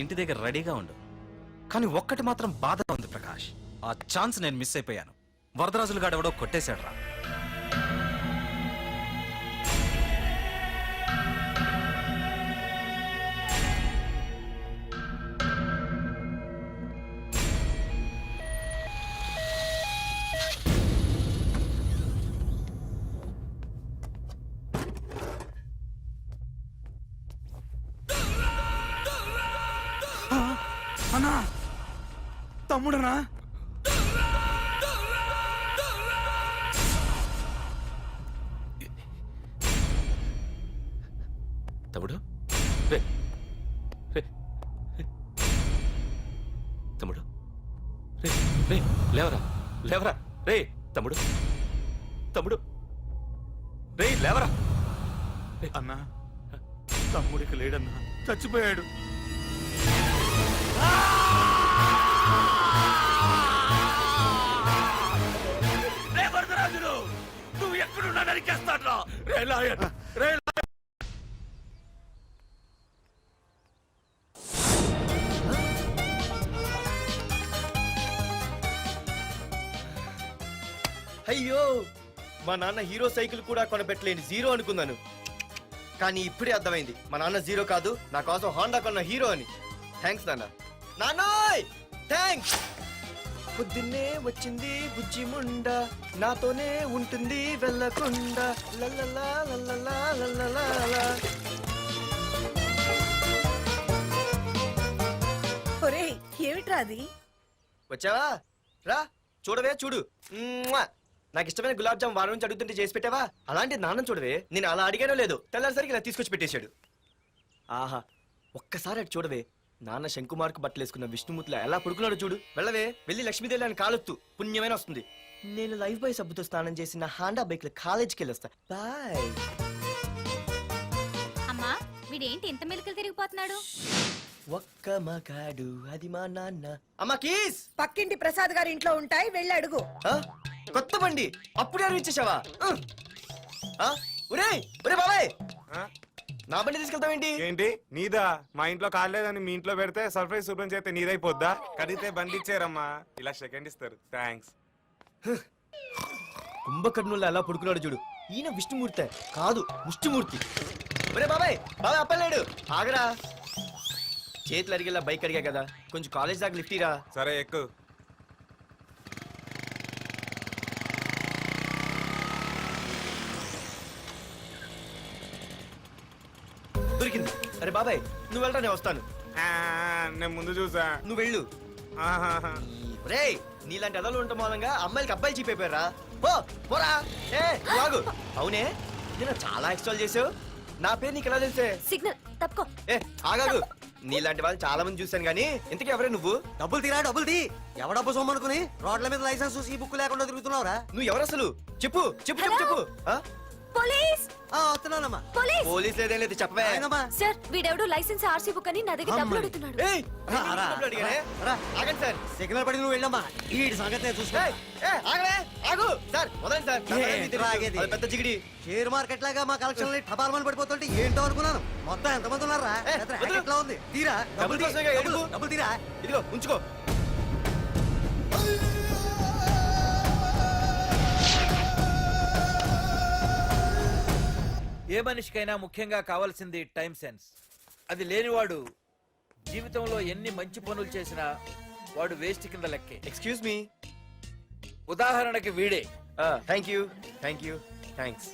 Speaker 11: ఇంటి దగ్గర రెడీగా ఉండు. కానీ ఒక్కటి మాత్రం బాధగా ఉంది ప్రకాష్, ఆ ఛాన్స్ నేను మిస్ అయిపోయాను. వరదరాజులు గాడెవడో కొట్టేశాడు రా.
Speaker 12: అన్నా, తమ్ముడనా?
Speaker 9: తమ్ముడు, రే రే తమ్ముడు, రే రే లేవరా లేవరా రే తమ్ముడు, తమ్ముడు రే లేవరా.
Speaker 12: అన్నా, తమ్ముడికి లేడన్నా, చచ్చిపోయాడు.
Speaker 9: రే వరదరాజులు, నువ్వు ఎక్కడున్నా నరికేస్తాడ్రా. రే లాయర్, రే
Speaker 7: అయ్యో, మా నాన్న హీరో సైకిల్ కూడా కొనబెట్టలేని జీరో అనుకున్నాను. కానీ ఇప్పుడే అర్థమైంది, మా నాన్న జీరో కాదు, నా కోసం హోండా కొన్న హీరో అని. థ్యాంక్స్ నాన్న. నాన్నోయ్ థ్యాంక్స్. పొద్దున్నే వచ్చింది బుజ్జి ముండ, నాతోనే ఉంటుంది వెళ్ళకుండా. లల్లలా లల్లలా లల్లలా.
Speaker 8: ఏమిట్రా అది?
Speaker 7: వచ్చావా? రా చూడవే, చూడు. మ్మ్వా! నాకు ఇష్టమైన గులాబ్ జామ్ వారం నుంచి అడుగుతుంటే చేసి పెట్టావా? అలాంటి నాన్న చూడవే, నేను అలా అడిగానో లేదు, తెల్లారిసరికి ఇలా తీసుకొచ్చి పెట్టేశాడు. ఆహా, ఒక్కసారి అటు చూడవే, నాన్న శంకుమార్కు బట్టలేసుకున్న విష్ణుమూర్తిలా ఎలా పడుకున్నాడు చూడు. వెళ్ళవే, వెళ్ళి లక్ష్మీదేవి అని కాలొత్తు, పుణ్యమైన వస్తుంది. నేను లైఫ్ బాయ్ సబ్బుతో స్నానం చేసిన హాండా బైక్ లో కాలేజీకి వెళ్ళొస్తా. బాయ్.
Speaker 8: అమ్మా, వీడేంటి ఇంత మెలికలు తిరిగిపోతున్నాడు?
Speaker 7: ఒక్క మగాడు అది మా నాన్న. అమ్మా కీస్
Speaker 8: పక్కింటి ప్రసాద్ గారి ఇంట్లో ఉంటాయి, వెళ్ళి అడుగు.
Speaker 7: ఆ? కొత్త బండి అప్పుడే అరివిచ్చేసావా? ఒరే ఒరే బాబాయ్, నా బండి తీసుకెళ్తావేంటి?
Speaker 12: ఏంటి నీదా? మా ఇంట్లో కాలేదని మీ ఇంట్లో పెడితే సర్ప్రైజ్ శుభ్రం చేస్తే నీదైపోద్దా? కడిగితే బండి ఇచ్చారమ్మా, ఇలా సెకండ్ ఇస్తారు. థ్యాంక్స్.
Speaker 7: కుంభకర్ణుల్లో ఎలా పడుకున్నాడు చూడు. ఈయన విష్ణుమూర్తి కాదు, ముష్టిమూర్తి. ఒరే బాబాయ్, బాబాయ్ అప్పలేడు, ఆగరా. చేతులు అడిగేలా బైక్ అడిగా కదా, కొంచెం కాలేజ్ దాకా లిఫ్ట్ ఇరా.
Speaker 12: సరే ఎక్కు.
Speaker 7: దొరికింది. అరే బాబాయ్ నువ్వు వెళ్ళరా, నేను వస్తాను.
Speaker 12: నేను ముందు చూసా.
Speaker 7: నువ్వు వెళ్ళు. రే, నీలాంటి ఎదలు ఉండటం మూలంగా అమ్మాయిలకి అబ్బాయిలు చీపైపోయారా? పోరా. ఏ ఆగు. అవునే, నేను చాలా ఎక్స్ట్రాల్ చేసావు. నా పేరు నీకు ఎలా తెలిసే?
Speaker 8: సిగ్నల్ తప్పుకో.
Speaker 7: ఏ ఆగాగు. నీలాంటి వాళ్ళు చాలా మంది చూశాను గానీ ఇంతకీ ఎవరే నువ్వు?
Speaker 1: డబ్బులు తీరా, డబ్బులు తీ. ఎవడబ్బు సొమ్మనుకుని రోడ్ల మీద లైసెన్స్ చూసి ఈ బుక్ లేకుండా తిరుగుతున్నావురా?
Speaker 7: నువ్వు ఎవరు అసలు? చెప్పు చెప్పు చెప్పు చెప్పు.
Speaker 8: పోలీస్!
Speaker 1: వస్తున్నానమ్మా.
Speaker 8: పోలీస్!
Speaker 7: పోలీస్ లేదేం లేదు, చెప్పవే.
Speaker 8: సార్, వీడెవడు లైసెన్స్ ఆర్సీ బుక్ అని నా దగ్గర డబ్బులు అడుగుతున్నాడు.
Speaker 7: ఏయ్, డబ్బులు అడిగానే? ఆగండి సార్.
Speaker 1: సిగ్నల్ పడి నువ్వు వెళ్ళమ్మా, ఈ సంగతి చూసుకో.
Speaker 7: ఆగవే, ఆగు సార్, వదండి సార్. నా పని మీకు తెలుసు. అది పెద్ద జిగిడి.
Speaker 1: షేర్ మార్కెట్ లాగా మా కలెక్షన్ టపాల్మని పడిపోతుంటే ఏంటో అనుకున్నాను. మొత్తం ఎంతమంది ఉన్నారా? ఎట్లా ఉంది? తీరా
Speaker 7: డబ్బులు కోసమేగా ఏడుపు.
Speaker 1: డబ్బులు తీరా.
Speaker 7: ఇదిగో ఉంచుకో.
Speaker 6: ఏ మనిషికైనా ముఖ్యంగా కావాల్సింది టైం సెన్స్. అది లేనివాడు జీవితంలో ఎన్ని మంచి పనులు చేసినా వాడు వేస్ట్ కింద లెక్కే.
Speaker 7: Excuse me.
Speaker 6: ఉదాహరణకి వీడే.
Speaker 7: Thank you thank you thanks.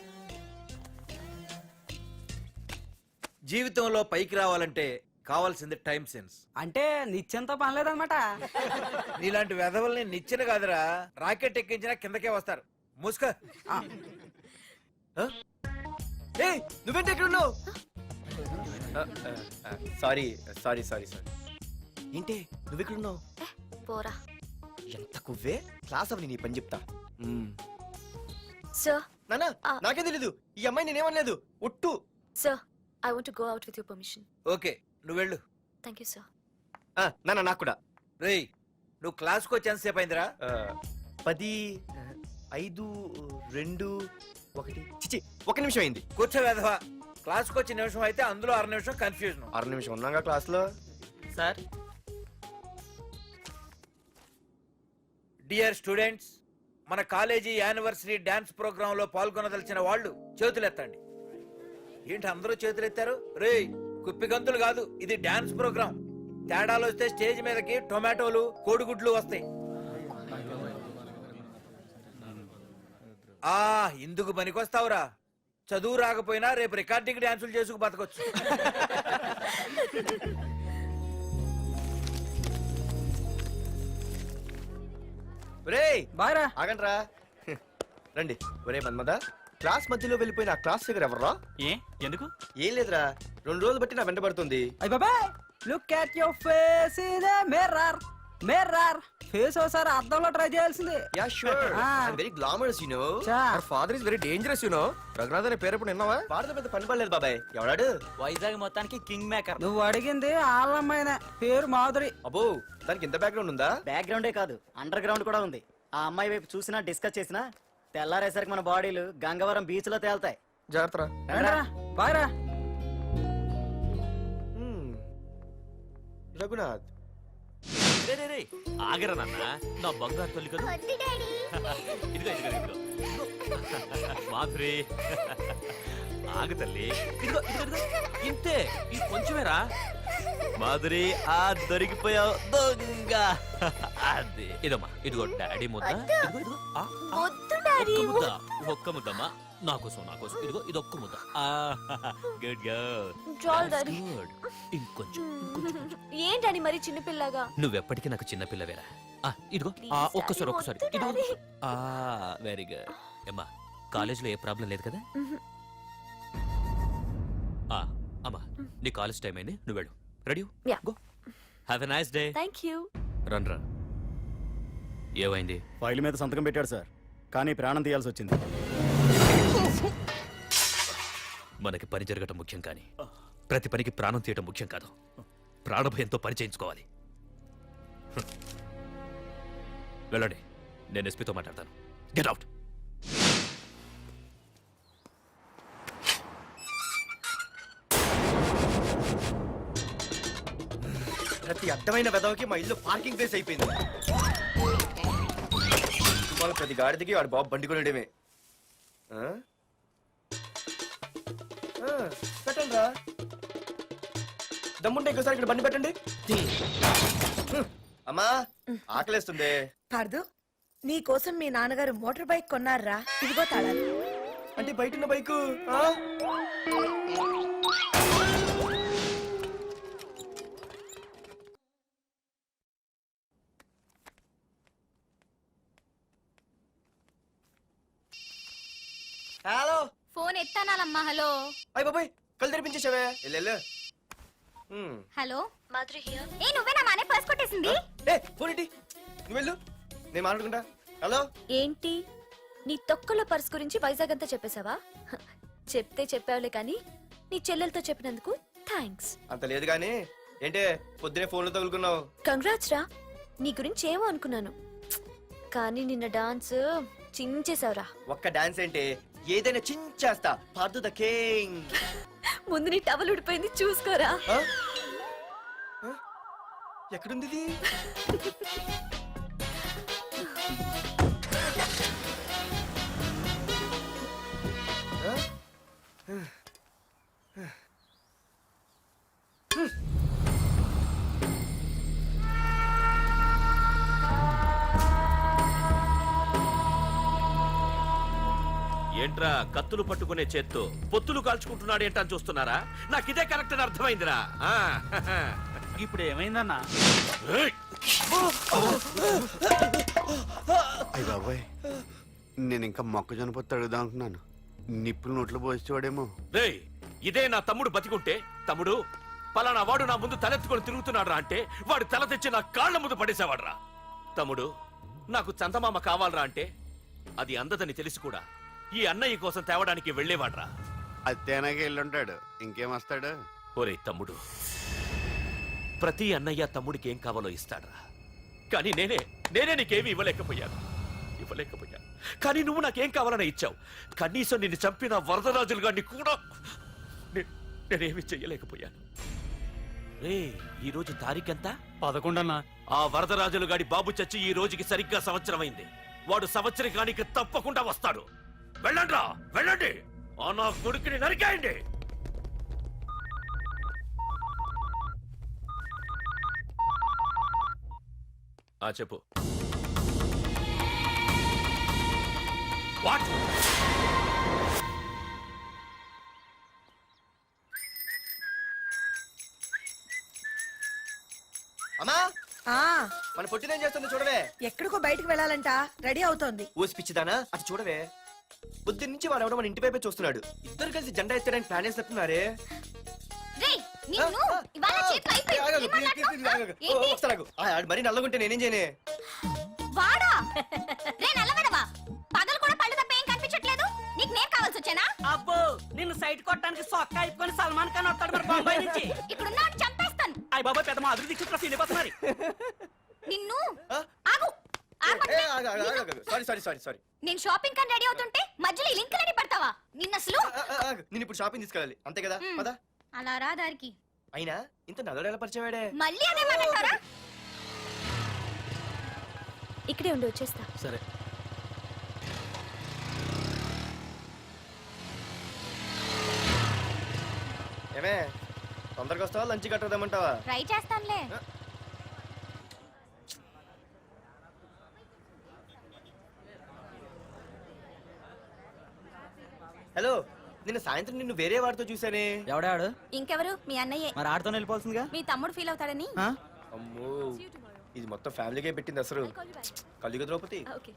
Speaker 6: జీవితంలో పైకి రావాలంటే కావాల్సింది టైం సెన్స్.
Speaker 11: అంటే నిత్యంతో పనిలేదన్నమాట.
Speaker 6: నీలాంటి వెధవల్ని నిచ్చెన కాదురా, రాకెట్ ఎక్కించినా కిందకే వస్తారు. మూసుక.
Speaker 7: నువ్వేంటి ఎక్కడ ఉన్నావు? Sorry sorry sorry sorry. ఏంటి నువ్వు ఇక్కడ ఉన్నావు?
Speaker 8: పోరా.
Speaker 7: ఎంత కువ్వే. క్లాస్ అవని నీ పని చెప్తా.
Speaker 8: సార్,
Speaker 7: నానా నాకే తెలీదు ఈ అమ్మాయి నేనేమనలేదు ఒట్టు.
Speaker 8: Sir I want to go out with your permission.
Speaker 6: Okay నువ్వు వెళ్ళు.
Speaker 8: Thank you sir.
Speaker 7: నానా నాకు కూడా.
Speaker 6: రేయ్ నువ్వు క్లాస్కి వచ్చి ఎంతసేపు అయిందిరా?
Speaker 7: 10, 5, 2, 1 చిచి 1 నిమిషం అయింది.
Speaker 6: కూర్చోవేదవా. క్లాస్కి వచ్చి నిమిషం అయితే అందులో 6 నిమిషం కన్ఫ్యూజన్.
Speaker 7: 6 నిమిషం ఉన్నాగా క్లాస్ లో.
Speaker 11: సార్
Speaker 6: డియర్ స్టూడెంట్స్, మన కాలేజీ యానివర్సరీ డాన్స్ ప్రోగ్రామ్ లో పాల్గొనదలిచిన వాళ్ళు చేతులెత్తండి. ఏంటి అందరూ చేతులెత్తారు? రేయ్ కుప్పి గంతులు కాదు, ఇది డాన్స్ ప్రోగ్రామ్. తేడాలు వస్తే స్టేజ్ మీదకి టొమాటోలు కోడిగుడ్లు వస్తాయి. ఇందుకు పనికొస్తావురా. చదువు రాకపోయినా రేపు రికార్డింగ్ డాన్సులు చేసుకు బతకొచ్చు.
Speaker 7: ఒరేయ్ బాగా ఆగండ్రా. రండి. ఒరే మన్మద, క్లాస్ మధ్యలో వెళ్ళిపోయిన ఆ క్లాస్ ఫిగర్ ఎవర్రా?
Speaker 11: ఏ ఎందుకు?
Speaker 7: ఏం లేదురా, 2 రోజులు బట్టి నా వెంట పడుతుంది.
Speaker 15: అయ్య బాబాయ్ look at your face in the mirror. Mirror face ఒకసారి అద్దంలో ట్రై చేయాల్సింది.
Speaker 7: Yeah sure. I very glamorous you know.
Speaker 15: Our
Speaker 7: father is very dangerous you know. Raghunath అనే పేరు ఎప్పుడు విన్నావా? ఫాదర్ పెద్ద పని పడలేదు బాబాయ్. ఎవడాడు?
Speaker 15: వైజాగ్ మొత్తానికి కింగ్ మేకర్. నువ్వు అడిగింది ఆళ్ళమ్మాయిన పేరు మాధురి.
Speaker 7: అబ్బో దానికి ఇంత బ్యాక్గ్రౌండ్ ఉందా?
Speaker 15: బ్యాక్గ్రౌండే కాదు అండర్ గ్రౌండ్ కూడా ఉంది. ఆ అమ్మాయి వైపు చూసినా డిస్కస్ చేసినా తెల్లారేసరికి మన బాడీలు గంగవరం బీచ్ లో తేల్తాయి.
Speaker 7: జాగ్రత్త.
Speaker 15: బాయ్రా.
Speaker 7: రఘునాథ్
Speaker 9: రే రే రే ఆగరా నాన్న, నా బంగారు తల్లి కదా. ఇదిగో ఇదిగో ఇదిగో మాధురి, ఆగు తల్లి. ఇదిగో ఇదిగో ఇదిగో ఇంతే, ఇది కొంచెమేరా. మాధురి ఆ దొరికిపోయావు దొంగ. అదే ఇదమ్మా, ఇదిగో డాడీ ముద్ద. ఇదిగో ఇదిగో ఒక్క ముద్ద, ఒక్క ముద్దమ్మా నా కోసం నా కోసం. ఇదిగో ఇది ఒక్క ముద్ద. Good girl. గుడ్. ఇంకొంచెం.
Speaker 8: ఏంటని మరి చిన్నపిల్లగా?
Speaker 9: నువ్వెప్పటికీ నాకు చిన్న పిల్లవేరా. ఇదిగో ఒక్కసారి ఒక్కసారి. ఇదిగో వెరీ గుడ్. అమ్మా కాలేజీలో ఏ ప్రాబ్లం లేదు కదా? అమ్మా నీ కాలేజ్ టైం అయింది, నువ్వు వెళ్ళు. Ready go. Have a nice day.
Speaker 8: Thank you.
Speaker 9: రా. ఏమైంది?
Speaker 1: ఫైల్ మీద సంతకం పెట్టాడు సార్, కానీ ప్రాణం తీయాల్సి వచ్చింది.
Speaker 9: మనకి పని జరగటం ముఖ్యం, కానీ ప్రతి పనికి ప్రాణం తీయటం ముఖ్యం కాదు. ప్రాణభయంతో పని చేయించుకోవాలి. వెళ్ళండి, నేను ఎస్పీతో మాట్లాడతాను. Get out.
Speaker 7: ప్రతి అడ్డమైన వెదవకి మా ఇల్లు పార్కింగ్ ప్లేస్ అయిపోయింది. వాళ్ళ ప్రతి గాడిదకి వాడు బాబు బండి కొనడమే. పెట్టండి రా, దమ్ముంటే ఇంకోసారి ఇక్కడ బండి పెట్టండి. అమ్మా ఆకలేస్తుంది.
Speaker 15: పార్దు నీ కోసం మీ నాన్నగారు మోటార్ బైక్ కొన్నారా? ఇదిగో తాళాలు.
Speaker 7: అంటే బయట ఉన్న బైకు. హలో,
Speaker 8: ఫోన్ ఎత్తానాలమ్మా. హలో.
Speaker 7: అయ్య బాబాయ్ కళ్ళు తెరిపించేసావే.
Speaker 8: Hello Madhuri here. ఏ నువ్వేనా మానే పర్స్ కొట్టేసింది?
Speaker 7: ఫోన్ ఏంటి? నువ్వు వెళ్ళు, నేను మాట్లాడుకుంటా. హలో.
Speaker 8: ఏంటి నీ తొక్కల పర్స్ గురించి వైజాగ్ అంతా చెప్పేశావా? చెప్తే చెప్పావులే కానీ నీ చెల్లెలతో చెప్పినందుకు థ్యాంక్స్.
Speaker 7: అంత లేదు కానీ ఏంటే పొద్దునే ఫోన్లో తగులుకున్నావు?
Speaker 8: కంగ్రాట్స్ రా. నీ గురించి ఏమో అనుకున్నాను, కానీ నిన్న డాన్స్ చించేశావురా.
Speaker 7: ఒక్క డాన్స్ ఏంటి, ఏదైనా చించేస్తా. Pardhu the king.
Speaker 8: ముందు నీ టవల్ ఉడిపోయింది చూసుకోరా.
Speaker 7: ఎక్కడుంది ఇది?
Speaker 9: ఏంట్రా కత్తులు పట్టుకునే చేత్తో పొత్తులు కాల్చుకుంటున్నాడు ఏంటని చూస్తున్నారా? నాకు ఇదే కరెక్ట్ అని అర్థమైందిరా.
Speaker 11: ఇప్పుడు ఏమైందన్నా?
Speaker 10: అయ్య బాబాయ్, నేను ఇంకా మొక్కజొన్న పొత్తు అడుగుదాం అనుకున్నాను. నిప్పులు నోట్లో పోసేవాడేమో.
Speaker 9: రేయ్ ఇదే నా తమ్ముడు బతికుంటే, తమ్ముడు పలానా వాడు నా ముందు తలెత్తుకొని తిరుగుతున్నాడు అంటే వాడు తల తెచ్చి నా కాళ్ల ముందు పడేసేవాడు రా. తమ్ముడు నాకు చందమామ కావాలరా అంటే అది అందదని తెలిసి కూడా ఈ అన్నయ్య కోసం తేవడానికి వెళ్ళేవాడ్రా.
Speaker 10: అది తేనాకి వెళ్ళుంటాడు, ఇంకేం వస్తాడు?
Speaker 9: ఒరే తమ్ముడు, ప్రతి అన్నయ్య తమ్ముడికి ఏం కావాలో ఇస్తాడ్రా. కానీ నేనే నీకేమీ ఇవ్వలేకపోయాను. కానీ నువ్వు నాకేం కావాలని ఇచ్చావు. కనీసం నిన్ను చంపిన వరదరాజులు గారిని కూడా నేనేమి చెయ్యలేకపోయాను. రే, ఈ రోజు తారీఖెంత?
Speaker 15: 11 అన్నా.
Speaker 9: ఆ వరదరాజులు గాడి బాబు చచ్చి ఈ రోజుకి సరిగ్గా సంవత్సరం అయింది. వాడు సంవత్సరానికి తప్పకుండా వస్తాడు. వెళ్ళండ్రా, వెళ్ళండి. ఆ నా కొడుకుని నరికేయండి. చెప్పు. వాట్?
Speaker 7: అమ్మా, మన పొట్టినేం చేస్తుంది చూడవే.
Speaker 16: ఎక్కడికో బయటకు వెళ్ళాలంట, రెడీ అవుతోంది.
Speaker 7: ఊసి పిచ్చిదానా, అది చూడవే. బుద్ధి నుంచి వాడు ఎవడో మన ఇంటి వైపే చూస్తున్నాడు. ఇద్దరు కలిసి జెండా ఎత్తడానికి ప్లాన్ వేస్తున్నట్టున్నారే. మరి నల్లగుంటే నేనేం చేయనే?
Speaker 8: వాడా రే నల్లవడవా, పగలు కూడా పళ్ళు తప్ప ఏం కనిపించట్లేదు. నీకు నేను కావాల్సి వచ్చానా?
Speaker 16: అబ్బో, నిన్ను సైట్ కొట్టడానికి సొక్క అయిపోయి సల్మాన్ ఖాన్ వస్తాడు మరి బొంబాయి నుంచి.
Speaker 8: ఇక్కడ చంపేస్తాను.
Speaker 16: అయ్య బాబా, పెద్ద మా అభివృద్ధి చుట్టూ వెళ్ళిపోతున్నారు.
Speaker 8: నిన్ను ఆగు.
Speaker 7: సారీ.
Speaker 8: నేను షాపింగ్ కని రెడీ అవుతుంటే మధ్యలో ఈ లింక్ రెడీ పెడతావా? నిన్న అసలు
Speaker 7: నేను ఇప్పుడు షాపింగ్ తీసుకెళ్ళాలి, అంతే కదా? పదా.
Speaker 8: అలా రా దారికి.
Speaker 7: అయినా ఇంత నల్లడు ఎలా పరిచయం వాడే?
Speaker 8: మళ్ళీ అదే మాట్లాడతారా? ఇక్కడే ఉండి వచ్చేస్తా.
Speaker 11: సరే.
Speaker 7: ఏమే, తొందరగా వస్తావా? లంచ్ కట్టదామంటావా?
Speaker 8: ట్రై చేస్తానులే.
Speaker 7: హలో, నిన్న సాయంత్రం నిన్ను వేరే వాడితో చూసానే.
Speaker 15: ఎవడాడు?
Speaker 8: ఇంకెవరు? మీ అన్నయ్యే.
Speaker 15: మరి ఆడుతో వెళ్ళిపోతుందిగా.
Speaker 8: మీ తమ్ముడు ఫీల్ అవుతాడని.
Speaker 7: అమ్మో, ఇది మొత్తం ఫ్యామిలీకే పెట్టింది అసలు. కలియుగ ద్రౌపది.
Speaker 8: ఓకే.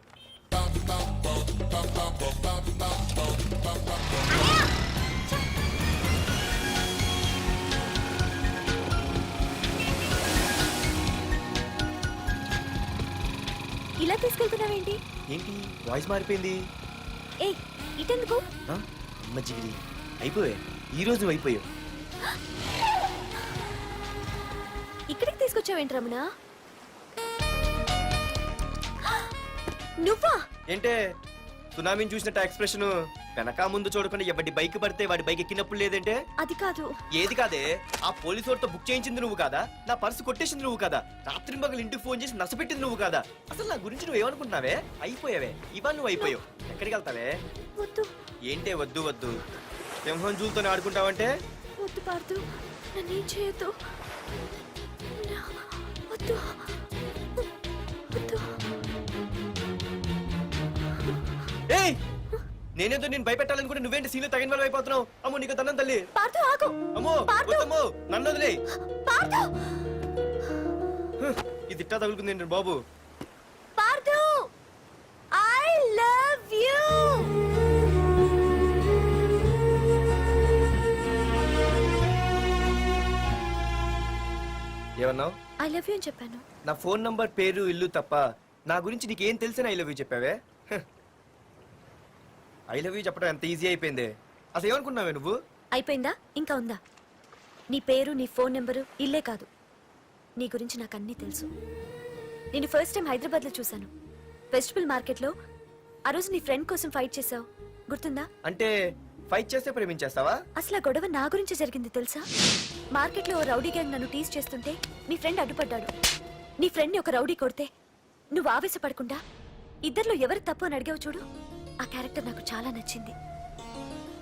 Speaker 8: ఇలా తీసుకెళ్తున్నావేంటి?
Speaker 7: ఏంటి వాయిస్ మారిపోయింది?
Speaker 8: ఏ ఇటెందుకు?
Speaker 7: అమ్మ జిగిరి, అయిపోయా. ఈ రోజు అయిపోయావు.
Speaker 8: ఇక్కడికి తీసుకొచ్చావేంటి రమణ? నువ్వా?
Speaker 7: ఏంటే సునామీని చూసినట్టు ఎక్స్ప్రెషన్? వెనక ముందు చూడకుండా ఎవడి బైక్ పడితే వాడి బైక్ ఎక్కినప్పుడు లేదంటే?
Speaker 8: అది కాదు.
Speaker 7: ఏది కాదే? ఆ పోలీసు వాడితో బుక్ చేయించింది నువ్వు కాదా? నా పర్సు కొట్టేసింది నువ్వు కాదా? రాత్రి మగలు ఇంటికి ఫోన్ చేసి నష్టపెట్టింది నువ్వు కాదా? అసలు నా గురించి నువ్వు ఏమనుకుంటున్నావే? అయిపోయావే. ఇవాళ నువ్వు అయిపోయావు. ఎక్కడికి వెళ్తావే?
Speaker 8: వద్దు.
Speaker 7: ఏంటే వద్దు? సింహం జూలతో ఆడుకుంటావంటే?
Speaker 8: వద్దు పార్దు, నన్నేం చేయొద్దు. వద్దు.
Speaker 7: ఏయ్, నేనేదో నేను భయపెట్టాలనుకుంటే నువ్వేంటి సీన్లో తగిన వాళ్ళు అయిపోతున్నావు? అమ్మో, నీకు దండం తల్లి.
Speaker 8: పార్దు ఆగు.
Speaker 7: అమ్మో, వద్దమ్మో, నన్ను వదిలే.
Speaker 8: పార్దు,
Speaker 7: ఇది ఇట్టా తగులుకుంది బాబు.
Speaker 8: Parthu, I love you.
Speaker 7: ఏమన్నావు?
Speaker 8: ఐ లవ్ యు అని చెప్పాను.
Speaker 7: నా ఫోన్ నంబర్, పేరు, ఇల్లు తప్ప నా గురించి నీకేం తెలిసిన ఐ లవ్ యూ చెప్పావే? ఐ లవ్ యూ చెప్పడం ఎంత ఈజీ అయిపోయింది. అసలు ఏమనుకున్నావే నువ్వు?
Speaker 8: అయిపోయిందా? ఇంకా ఉందా? నీ పేరు, నీ ఫోన్ నెంబరు, ఇల్లే కాదు, నీ గురించి నాకు అన్నీ తెలుసు. నేను ఫస్ట్ టైం హైదరాబాద్లో చూశాను, వెజిటబుల్ మార్కెట్లో. ఆ రోజు నీ ఫ్రెండ్ కోసం ఫైట్ చేసావు, గుర్తుందా?
Speaker 7: అంటే ఫైట్ చేస్తే ప్రేమించేస్తావా?
Speaker 8: అసలు ఆ గొడవ నా గురించి జరిగింది తెలుసా? మార్కెట్లో ఓ రౌడీ గ్యాంగ్ నన్ను టీజ్ చేస్తుంటే నీ ఫ్రెండ్ అడ్డుపడ్డాడు. నీ ఫ్రెండ్ని ఒక రౌడీ కొడితే నువ్వు ఆవేశపడకుండా ఇద్దరిలో ఎవరు తప్పు అని అడిగావు చూడు, ఆ క్యారెక్టర్ నాకు చాలా నచ్చింది.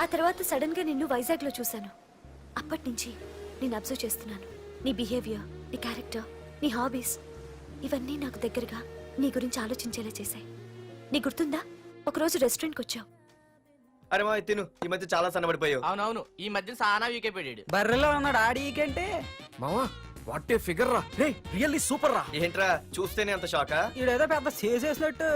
Speaker 8: ఆ తర్వాత సడన్ గా నిన్ను వైజాగ్ లో చూశాను. అప్పటి నుంచి నేను అబ్జర్వ్ చేస్తున్నాను. నీ బిహేవియర్, నీ క్యారెక్టర్, నీ హాబీస్, ఇవన్నీ నాకు దగ్గరగా నీ గురించి ఆలోచించేలా చేశాయి. నీ గుర్తుందా, ఒకరోజు రెస్టారెంట్కి వచ్చావు.
Speaker 7: అరే మా తిను, ఈ మధ్య చాలా సన్నబడిపోయావు.
Speaker 6: అవునవును, ఈ మధ్య సానా వీకే పెట్టాడు.
Speaker 15: బర్రెలో ఉన్నాడు ఆడీకంటే.
Speaker 1: మావా, వాట్ ఏ ఫిగర్ రా. రే, రియల్లీ సూపర్ రా.
Speaker 7: ఏంట్రా చూస్తేనే అంత షాకా?
Speaker 15: ఈడేదో పెద్ద చేసేసినట్టు.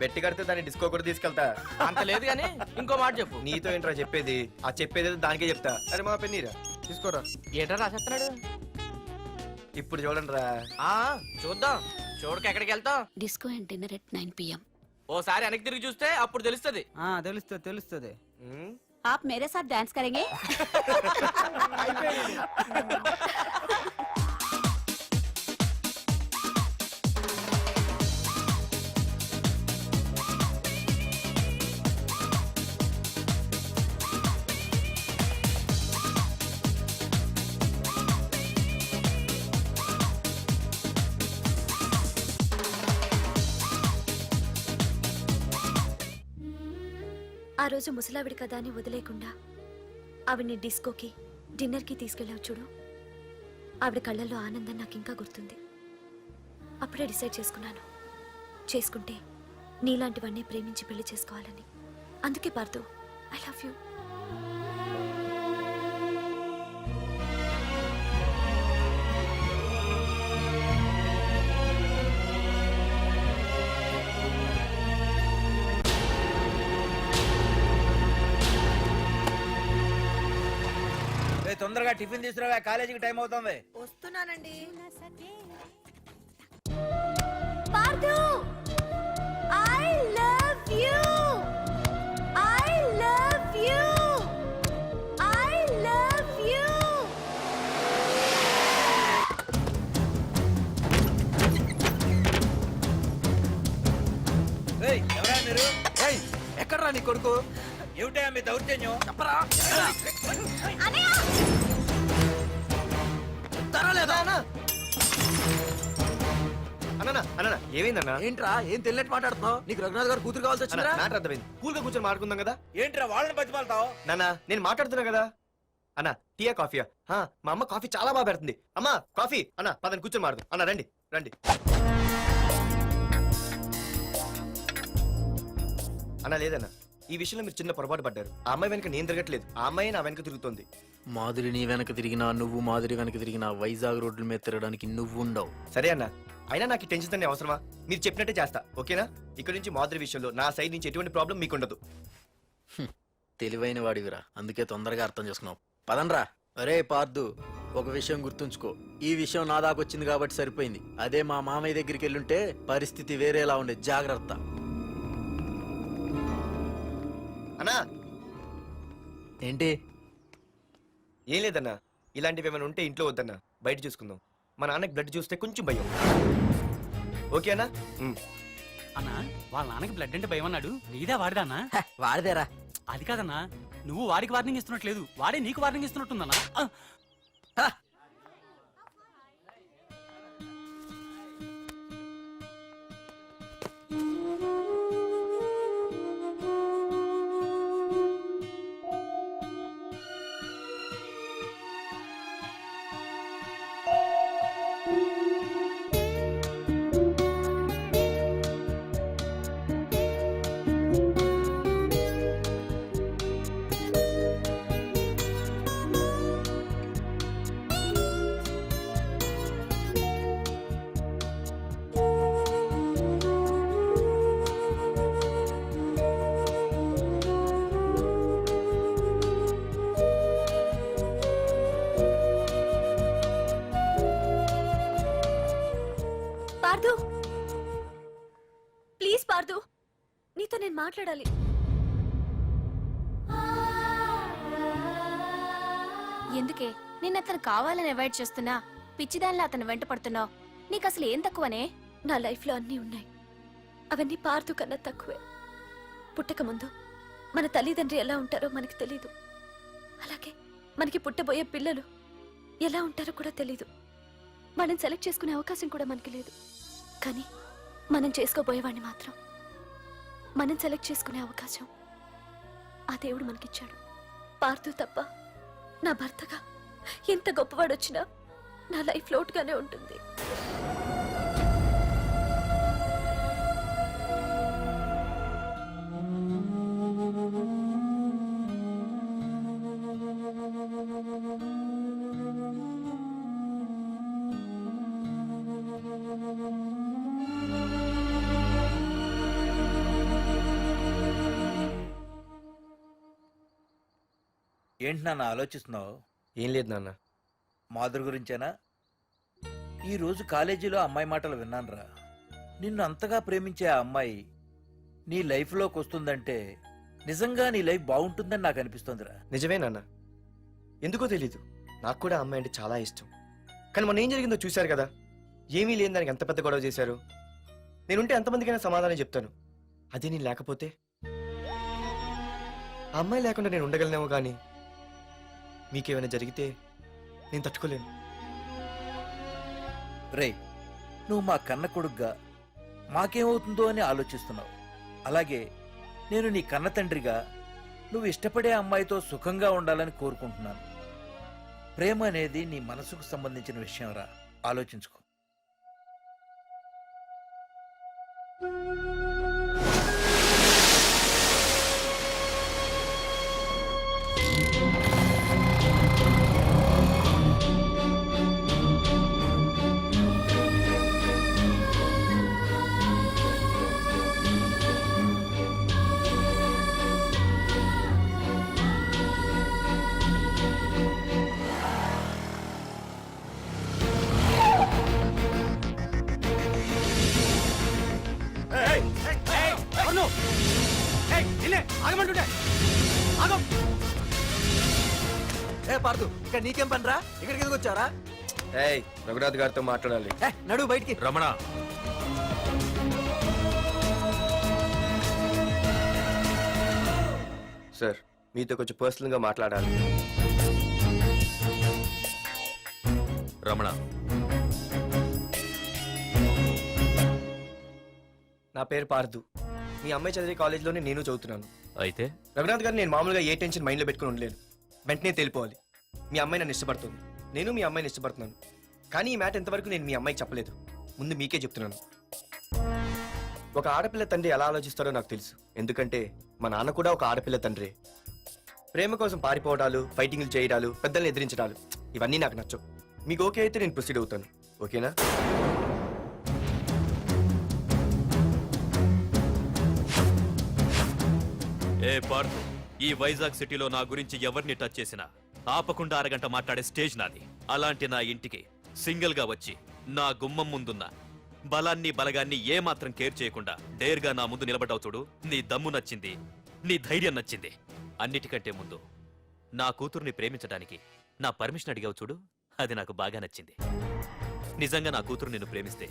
Speaker 7: బెట్టి కడితే దాన్ని డిస్కో కూడా తీసుకెళ్తా.
Speaker 6: అంత లేదు కానీ ఇంకో మాట చెప్పు.
Speaker 7: నీతో ఏంట్రా చెప్పేది? ఆ చెప్పేది దానికే చెప్తా. అరే మా పెన్నీరా తీసుకోరా.
Speaker 6: ఏంట్రా రాసేస్తున్నాడు?
Speaker 7: ఇప్పుడు చూడండి రా.
Speaker 6: చూద్దాం. చూడక ఎక్కడికి వెళ్తాం?
Speaker 8: Disco and dinner at 9 PM.
Speaker 14: ఓసారి వెనక్కి తిరిగి చూస్తే అప్పుడు తెలుస్తుంది.
Speaker 15: తెలుస్తుంది తెలుస్తుంది.
Speaker 16: आप मेरे साथ डांस करेंगे?
Speaker 8: ఆ రోజు ముసలావిడి కదా అని వదిలేకుండా ఆవిడ్ని డిస్కోకి డిన్నర్కి తీసుకెళ్ళావు చూడు. ఆవిడ కళ్ళల్లో ఆనందం నాకు ఇంకా గుర్తుంది. అప్పుడే డిసైడ్ చేసుకుంటే నీలాంటివన్నీ ప్రేమించి పెళ్లి చేసుకోవాలని. అందుకే పార్థు, ఐ లవ్ యూ.
Speaker 6: తొందరగా టిఫిన్ తీసుకురా, కాలేజీకి టైం అవుతుంది.
Speaker 16: వస్తున్నానండి.
Speaker 8: Partha, I love you. I love you. I love you.
Speaker 6: ఎవరా మీరు?
Speaker 15: ఎక్కడ్రా నీ కొడుకు?
Speaker 6: ఏమిటా మీ దౌర్జన్యం?
Speaker 15: చెప్పరా.
Speaker 7: అన్న ఏమైందన్నా?
Speaker 15: ఏంట్రా ఏం తెలియట్ మాట్లాడుతున్నావు? నీకు రఘునాథ్ గారు కూతురు కావాల్సి వచ్చిందా?
Speaker 7: మ్యాటర్ అర్థమైంది. కూల్ గా కూర్చొని మాట్లాడుకుందాం కదా.
Speaker 6: ఏంట్రా వాళ్ళని బతిమాలతావు?
Speaker 7: నాన్న నేను మాట్లాడుతున్నా కదా. అన్న టీయా కాఫీయా? మా అమ్మ కాఫీ చాలా బాగా పెడుతుంది. అమ్మా కాఫీ. అన్న పదని కూర్చొని మాడదు. అన్న రండి రండి. అన్న లేదన్న, ఈ విషయంలో మీరు చిన్న పొరపాటు పడ్డారు. ఆ అమ్మాయి వెనక నేను తిరగట్లేదు, ఆ అమ్మాయి నా వెనక తిరుగుతోంది.
Speaker 15: మాధురి నీ వెనక తిరిగినా, నువ్వు మాధురి వెనక తిరిగినా వైజాగ్ రోడ్ల మీద తిరగడానికి నువ్వు ఉండవు.
Speaker 7: సరే అన్న, అయినా నాకు ఈ టెన్షన్ అనే అవసరమా? మీరు చెప్పినట్టే చేస్తా, ఓకేనా? ఇక్కడ నుంచి మాధురి విషయంలో నా సైడ్ నుంచి ఎటువంటి ప్రాబ్లం మీకు ఉండదు.
Speaker 15: తెలివైన వాడివిరా, అందుకే తొందరగా అర్థం చేసుకున్నావు. పదండ్రా. అరే పార్థు, ఒక విషయం గుర్తుంచుకో. ఈ విషయం నా దాకొచ్చింది కాబట్టి సరిపోయింది. అదే మా మామయ్య దగ్గరికి వెళ్ళుంటే పరిస్థితి వేరేలా ఉండేది. జాగ్రత్త.
Speaker 7: అన్నా
Speaker 15: ఏంటి?
Speaker 7: ఏం లేదన్నా, ఇలాంటివి ఏమైనా ఉంటే ఇంట్లో వద్దన్నా, బయట చూసుకుందాం. మా నాన్నకి బ్లడ్ చూస్తే కొంచెం భయం. ఓకే అన్నా?
Speaker 15: అన్నా వాళ్ళ నాన్నకి బ్లడ్ అంటే భయం అన్నాడు. నీదా వాడిదా అన్నా?
Speaker 6: వాడిదేరా.
Speaker 15: అది కాదన్నా, నువ్వు వాడికి వార్నింగ్ ఇస్తున్నట్లేదు, వాడే నీకు వార్నింగ్ ఇస్తున్నట్టుందన్నా.
Speaker 8: పార్థు, ప్లీజ్ పార్థు, నీతో నేను మాట్లాడాలి.
Speaker 16: ఎందుకే నిన్న అతను కావాలని అవాయిడ్ చేస్తున్నా, పిచ్చిదానిలో అతను వెంట పడుతున్నావు? నీకు అసలు ఏం తక్కువనే?
Speaker 8: నా లైఫ్ లో అన్నీ ఉన్నాయి, అవన్నీ పార్థు కన్నా తక్కువే. పుట్టక ముందు మన తల్లిదండ్రి ఎలా ఉంటారో మనకి తెలీదు. అలాగే మనకి పుట్టబోయే పిల్లలు ఎలా ఉంటారో కూడా తెలీదు. మనం సెలెక్ట్ చేసుకునే అవకాశం కూడా మనకి లేదు. కానీ మనం చేసుకోబోయేవాడిని మాత్రం మనం సెలెక్ట్ చేసుకునే అవకాశం ఆ దేవుడు మనకిచ్చాడు. పార్థు తప్ప నా భర్తగా ఎంత గొప్పవాడొచ్చినా నా లైఫ్ లోటుగానే ఉంటుంది.
Speaker 6: ఏంటి నాన్న ఆలోచిస్తున్నావు?
Speaker 7: ఏం లేదు నాన్న.
Speaker 6: మాధురి గురించేనా? ఈ రోజు కాలేజీలో అమ్మాయి మాటలు విన్నానురా. నిన్ను అంతగా ప్రేమించే ఆ అమ్మాయి నీ లైఫ్లోకి వస్తుందంటే నిజంగా నీ లైఫ్ బాగుంటుందని నాకు అనిపిస్తోందిరా.
Speaker 7: నిజమే నాన్న, ఎందుకో తెలీదు, నాకు కూడా అమ్మాయి అంటే చాలా ఇష్టం. కానీ మొన్న ఏం జరిగిందో చూశారు కదా, ఏమీ లేని దానికి ఎంత పెద్ద గొడవ చేశారు. నేనుంటే ఎంతమందికైనా సమాధానం చెప్తాను, అదే నేను లేకపోతే. ఆ అమ్మాయి లేకుండా నేను ఉండగలనేమో కానీ మీకేమైనా జరిగితే నేను తట్టుకోలేను.
Speaker 6: రేయ్, నువ్వు మా కన్న కొడుగ్గా మాకేమవుతుందో అని ఆలోచిస్తున్నావు. అలాగే నేను నీ కన్న తండ్రిగా నువ్వు ఇష్టపడే అమ్మాయితో సుఖంగా ఉండాలని కోరుకుంటున్నాను. ప్రేమ అనేది నీ మనసుకు సంబంధించిన విషయం రా, ఆలోచించుకో.
Speaker 15: ఏ పార్దు, ఇక్కడ నీకేం పనిరా? ఇక్కడికి ఎందుకు వచ్చారా?
Speaker 7: ఏయ్, రఘునాథ్ గారితో మాట్లాడాలి.
Speaker 15: నడు బయటికి.
Speaker 11: రమణ,
Speaker 7: సార్, మీతో కొంచెం పర్సనల్ గా మాట్లాడాలి.
Speaker 11: రమణ,
Speaker 7: నా పేరు పార్దు. మీ అమ్మాయి చదివే కాలేజ్లోనే నేను చదువుతున్నాను.
Speaker 11: అయితే
Speaker 7: రఘునాథ్ గారు, నేను మామూలుగా ఏ టెన్షన్ మైండ్లో పెట్టుకుని ఉండలేను. వెంటనే తెలిపోవాలి. మీ అమ్మాయి నన్ను ఇష్టపడుతుంది, నేను మీ అమ్మాయిని ఇష్టపడుతున్నాను. కానీ ఈ మ్యాటర్ ఎంతవరకు నేను మీ అమ్మాయికి చెప్పలేదు. ముందు మీకే చెప్తున్నాను. ఒక ఆడపిల్ల తండ్రి ఎలా ఆలోచిస్తారో నాకు తెలుసు, ఎందుకంటే మా నాన్న కూడా ఒక ఆడపిల్ల తండ్రి. ప్రేమ కోసం పారిపోవడాలు, ఫైటింగ్లు చేయడాలు, పెద్దల్ని ఎదిరించడాలు, ఇవన్నీ నాకు నచ్చవు. మీకు ఓకే అయితే నేను ప్రొసీడ్ అవుతాను. ఓకేనా?
Speaker 9: ఏ పార్దు, ఈ వైజాగ్ సిటీలో నా గురించి ఎవరిని టచ్ చేసినా ఆపకుండా అరగంట మాట్లాడే స్టేజ్ నాది. అలాంటి నా ఇంటికి సింగిల్ గా వచ్చి నా గుమ్మం ముందున్న బలాన్ని బలగాన్ని ఏమాత్రం కేర్ చేయకుండా డేర్గా నా ముందు నిలబడ్డావు చూడు. నీ దమ్ము నచ్చింది, నీ ధైర్యం నచ్చింది. అన్నిటికంటే ముందు నా కూతుర్ని ప్రేమించడానికి నా పర్మిషన్ అడిగావు చూడు, అది నాకు బాగా నచ్చింది. నిజంగా నా కూతురు నిన్ను ప్రేమిస్తే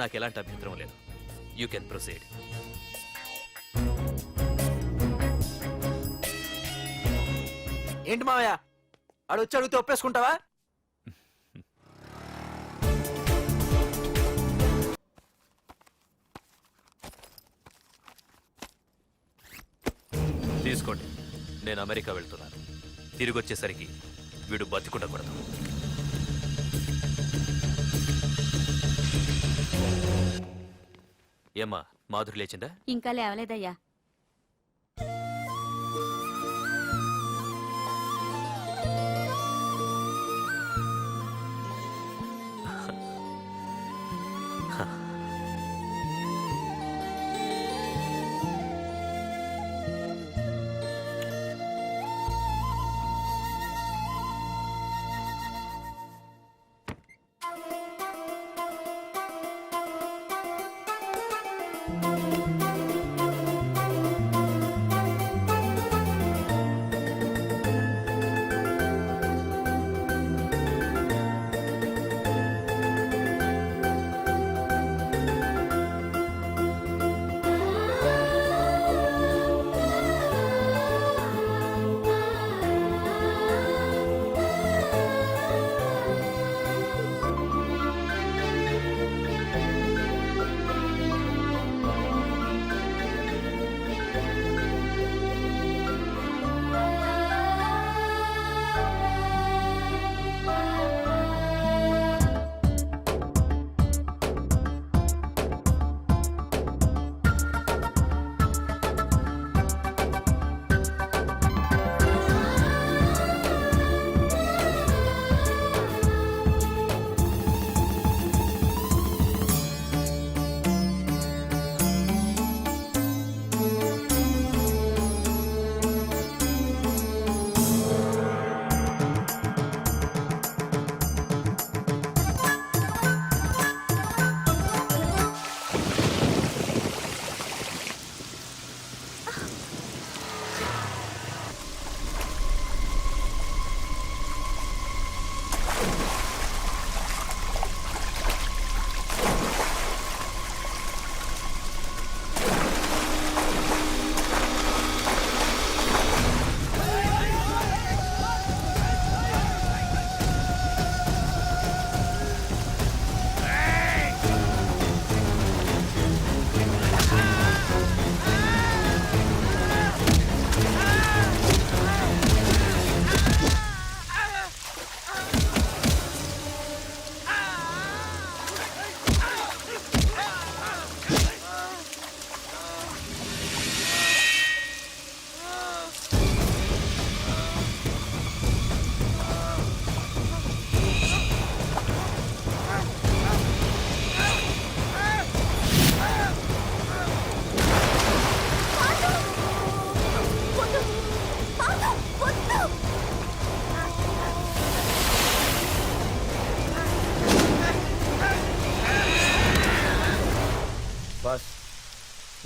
Speaker 9: నాకెలాంటి అభ్యంతరం లేదు. You can proceed.
Speaker 15: ఏంటి మావయ్య, ఆడు వచ్చి అడిగితే ఒప్పేసుకుంటావా?
Speaker 9: తీసుకోండి, నేను అమెరికా వెళ్తున్నాను. తిరిగి వచ్చేసరికి వీడు బతికుండకూడదు. ఏమ్మా, మాధురి లేచిందా?
Speaker 16: ఇంకా లేవలేదయ్యా.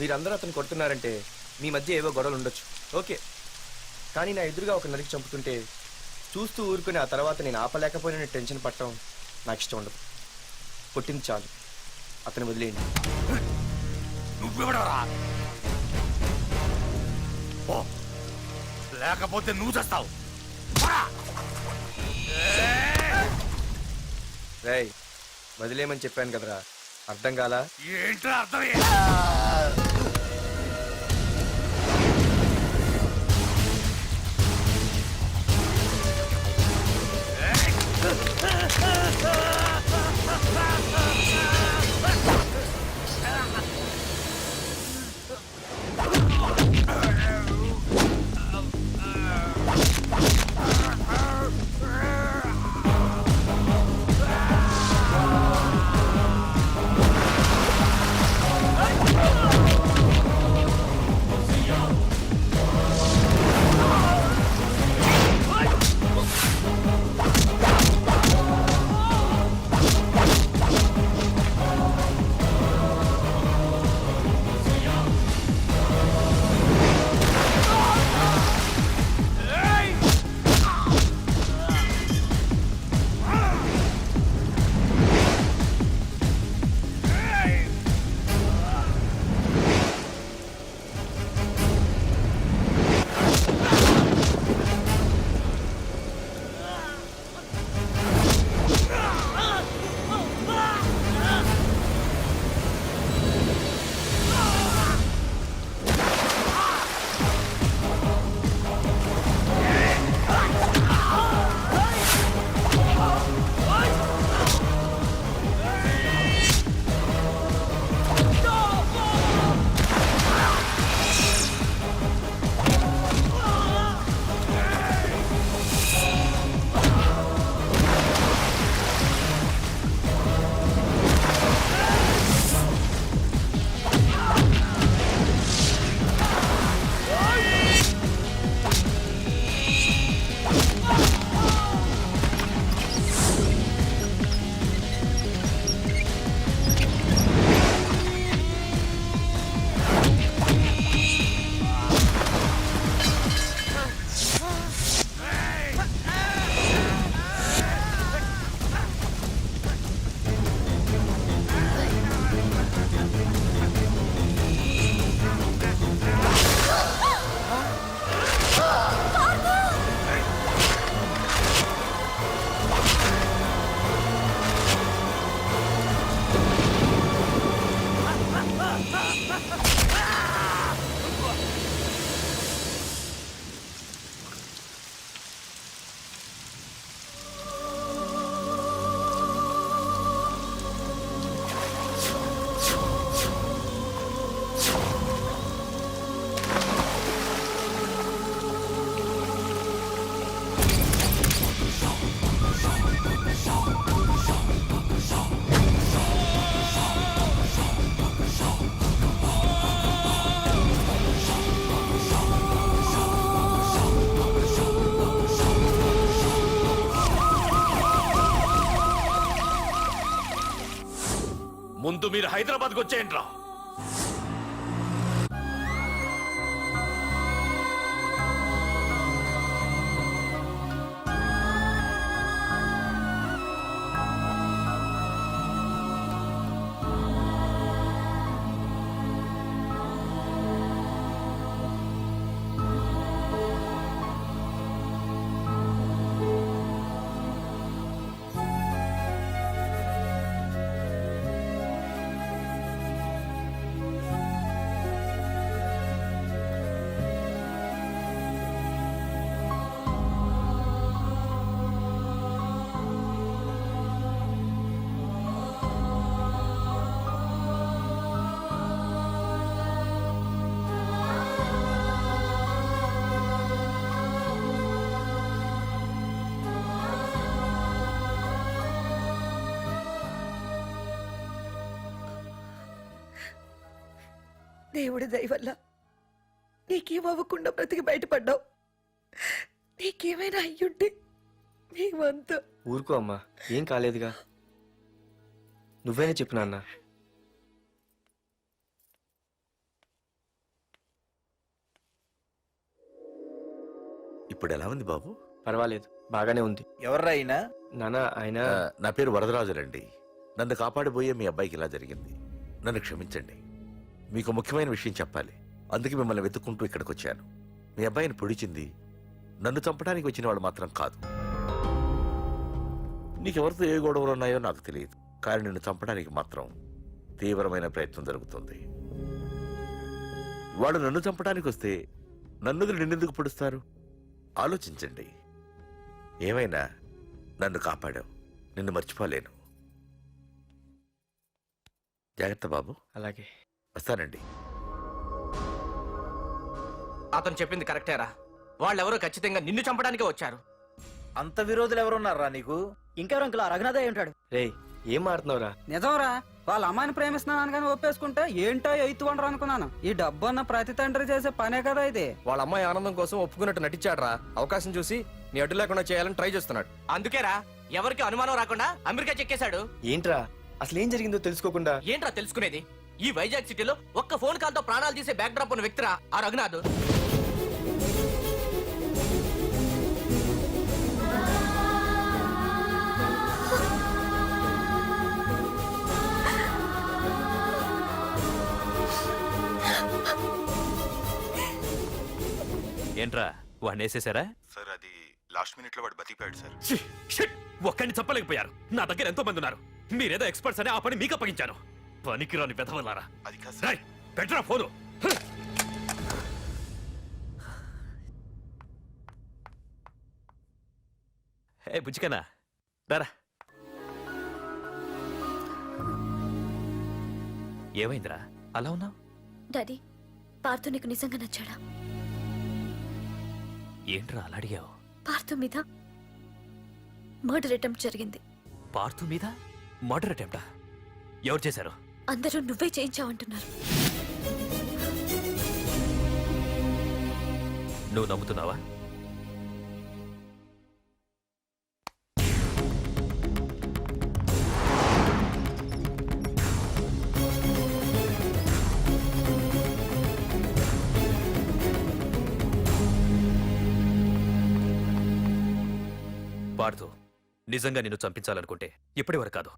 Speaker 7: మీరందరూ అతను కొడుతున్నారంటే మీ మధ్య ఏవో గొడవలు ఉండొచ్చు, ఓకే. కానీ నా ఎదురుగా ఒక నరికి చంపుతుంటే చూస్తూ ఊరుకుని ఆ తర్వాత నేను ఆపలేకపోయిన టెన్షన్ పట్టడం నాకు ఇష్టం ఉండదు. కొట్టింది చాలు, అతను వదిలేయండి.
Speaker 13: నువ్వెవడరా? లేకపోతే నువ్వు చేస్తావు.
Speaker 7: రేయ్, వదిలేయమని చెప్పాను కదరా, అర్థం కాలా?
Speaker 13: ఏంట్రా అర్థమే? ముందు మీరు హైదరాబాద్కి వచ్చేయండి రా.
Speaker 17: దేవుడి దయ వల్ల నీకేమవ్వకుండా బ్రతికి బయటపడ్డావు. నీకేమైనా అయ్యుంటే మేమంతా.
Speaker 7: ఊరుకో అమ్మా, ఏం కాలేదుగా. నువ్వేనే చెప్పు నాన్న.
Speaker 13: ఇప్పుడు ఎలా ఉంది బాబు?
Speaker 7: పర్వాలేదు, బాగానే ఉంది.
Speaker 6: ఎవర్రా అయినా?
Speaker 7: నాన్న ఆయన
Speaker 13: నా పేరు వరదరాజులండి. నన్ను కాపాడబోయే మీ అబ్బాయికి ఇలా జరిగింది. నన్ను క్షమించండి. మీకు ముఖ్యమైన విషయం చెప్పాలి. అందుకే మిమ్మల్ని వెతుక్కుంటూ ఇక్కడికి వచ్చాను. మీ అబ్బాయిని పొడిచింది నన్ను చంపడానికి వచ్చిన వాడు మాత్రం కాదు. నీకెవరితో ఏ గొడవలు ఉన్నాయో నాకు తెలియదు, కానీ నిన్ను చంపడానికి మాత్రం తీవ్రమైన ప్రయత్నం జరుగుతుంది. వాడు నన్ను చంపడానికి వస్తే నన్ను నిన్నెందుకు పొడుస్తారు? ఆలోచించండి. ఏమైనా నన్ను కాపాడావు, నిన్ను మర్చిపోలేను. జాగ్రత్త బాబు.
Speaker 7: అలాగే
Speaker 13: వస్తానండి.
Speaker 6: అతను చెప్పింది కరెక్టేరా. వాళ్ళెవరో ఖచ్చితంగా నిన్ను చంపడానికే వచ్చారు. అంత విరోధులు ఎవరున్నారా నీకు?
Speaker 15: ఇంకెవరు అంకుల్? రఘునాథే ఉంటాడు.
Speaker 7: రే, ఏం మాడుతున్నావురా?
Speaker 15: నిజంరా, వాళ్ళ అమ్మాయిని ప్రేమిస్తున్నాను కానీ ఒప్పేసుకుంటే ఏంటో ఎయిత్ వండరు అనుకున్నాను. ఈ డబ్బు అన్న ప్రతి తండ్రి చేసే పనే కదా ఇది.
Speaker 7: వాళ్ళ అమ్మాయి ఆనందం కోసం ఒప్పుకున్నట్టు నటించాడురా. అవకాశం చూసి నీ అడ్డు లేకుండా చేయాలని ట్రై చేస్తున్నాడు.
Speaker 6: అందుకేరా ఎవరికి అనుమానం రాకుండా అమెరికా చెక్కేశాడు.
Speaker 7: ఏంట్రా అసలు ఏం జరిగిందో తెలుసుకోకుండా?
Speaker 6: ఏంట్రా తెలుసుకునేది? ఈ వైజాగ్ సిటీలో ఒక్క ఫోన్ కాల్ తో ప్రాణాలు తీసే బ్యాక్ డ్రాప్ ఉన్న వ్యక్తిరా ఆ రఘునాథ్.
Speaker 9: ఏంట్రా వాడిని వేసేసారా?
Speaker 12: సార్ అది లాస్ట్ మినిట్ లో వాడు బతికిపోయాడు సార్.
Speaker 9: ఒక్కడిని చెప్పలేకపోయారు. నా దగ్గర ఎంతో మంది ఉన్నారు. మీరేదో ఎక్స్పర్ట్స్ అని ఆ పని మీకు అప్పగించాను. పనికిరాని వెధవలారా.
Speaker 12: అది కాదు సార్.
Speaker 9: పెట్టరా ఫోను. ఏ బుజ్జికనా రారా. ఏమైందిరా అలా ఉన్నావు?
Speaker 8: డాడీ, పార్థు నీకు నిజంగా నచ్చాడా?
Speaker 9: ఏంట్రా అలా అడిగావు?
Speaker 8: పార్థు మీద మర్డర్ అటెంప్ట్ జరిగింది.
Speaker 9: పార్థు మీద మర్డర్ అటెంప్టా? ఎవరు చేశారు?
Speaker 8: అందరూ నువ్వే చేయించావంటున్నారు.
Speaker 9: నువ్వు నమ్ముతున్నావా? పార్థు, నిజంగా నిన్ను చంపించాలనుకుంటే ఇప్పటి వరకు కాదు,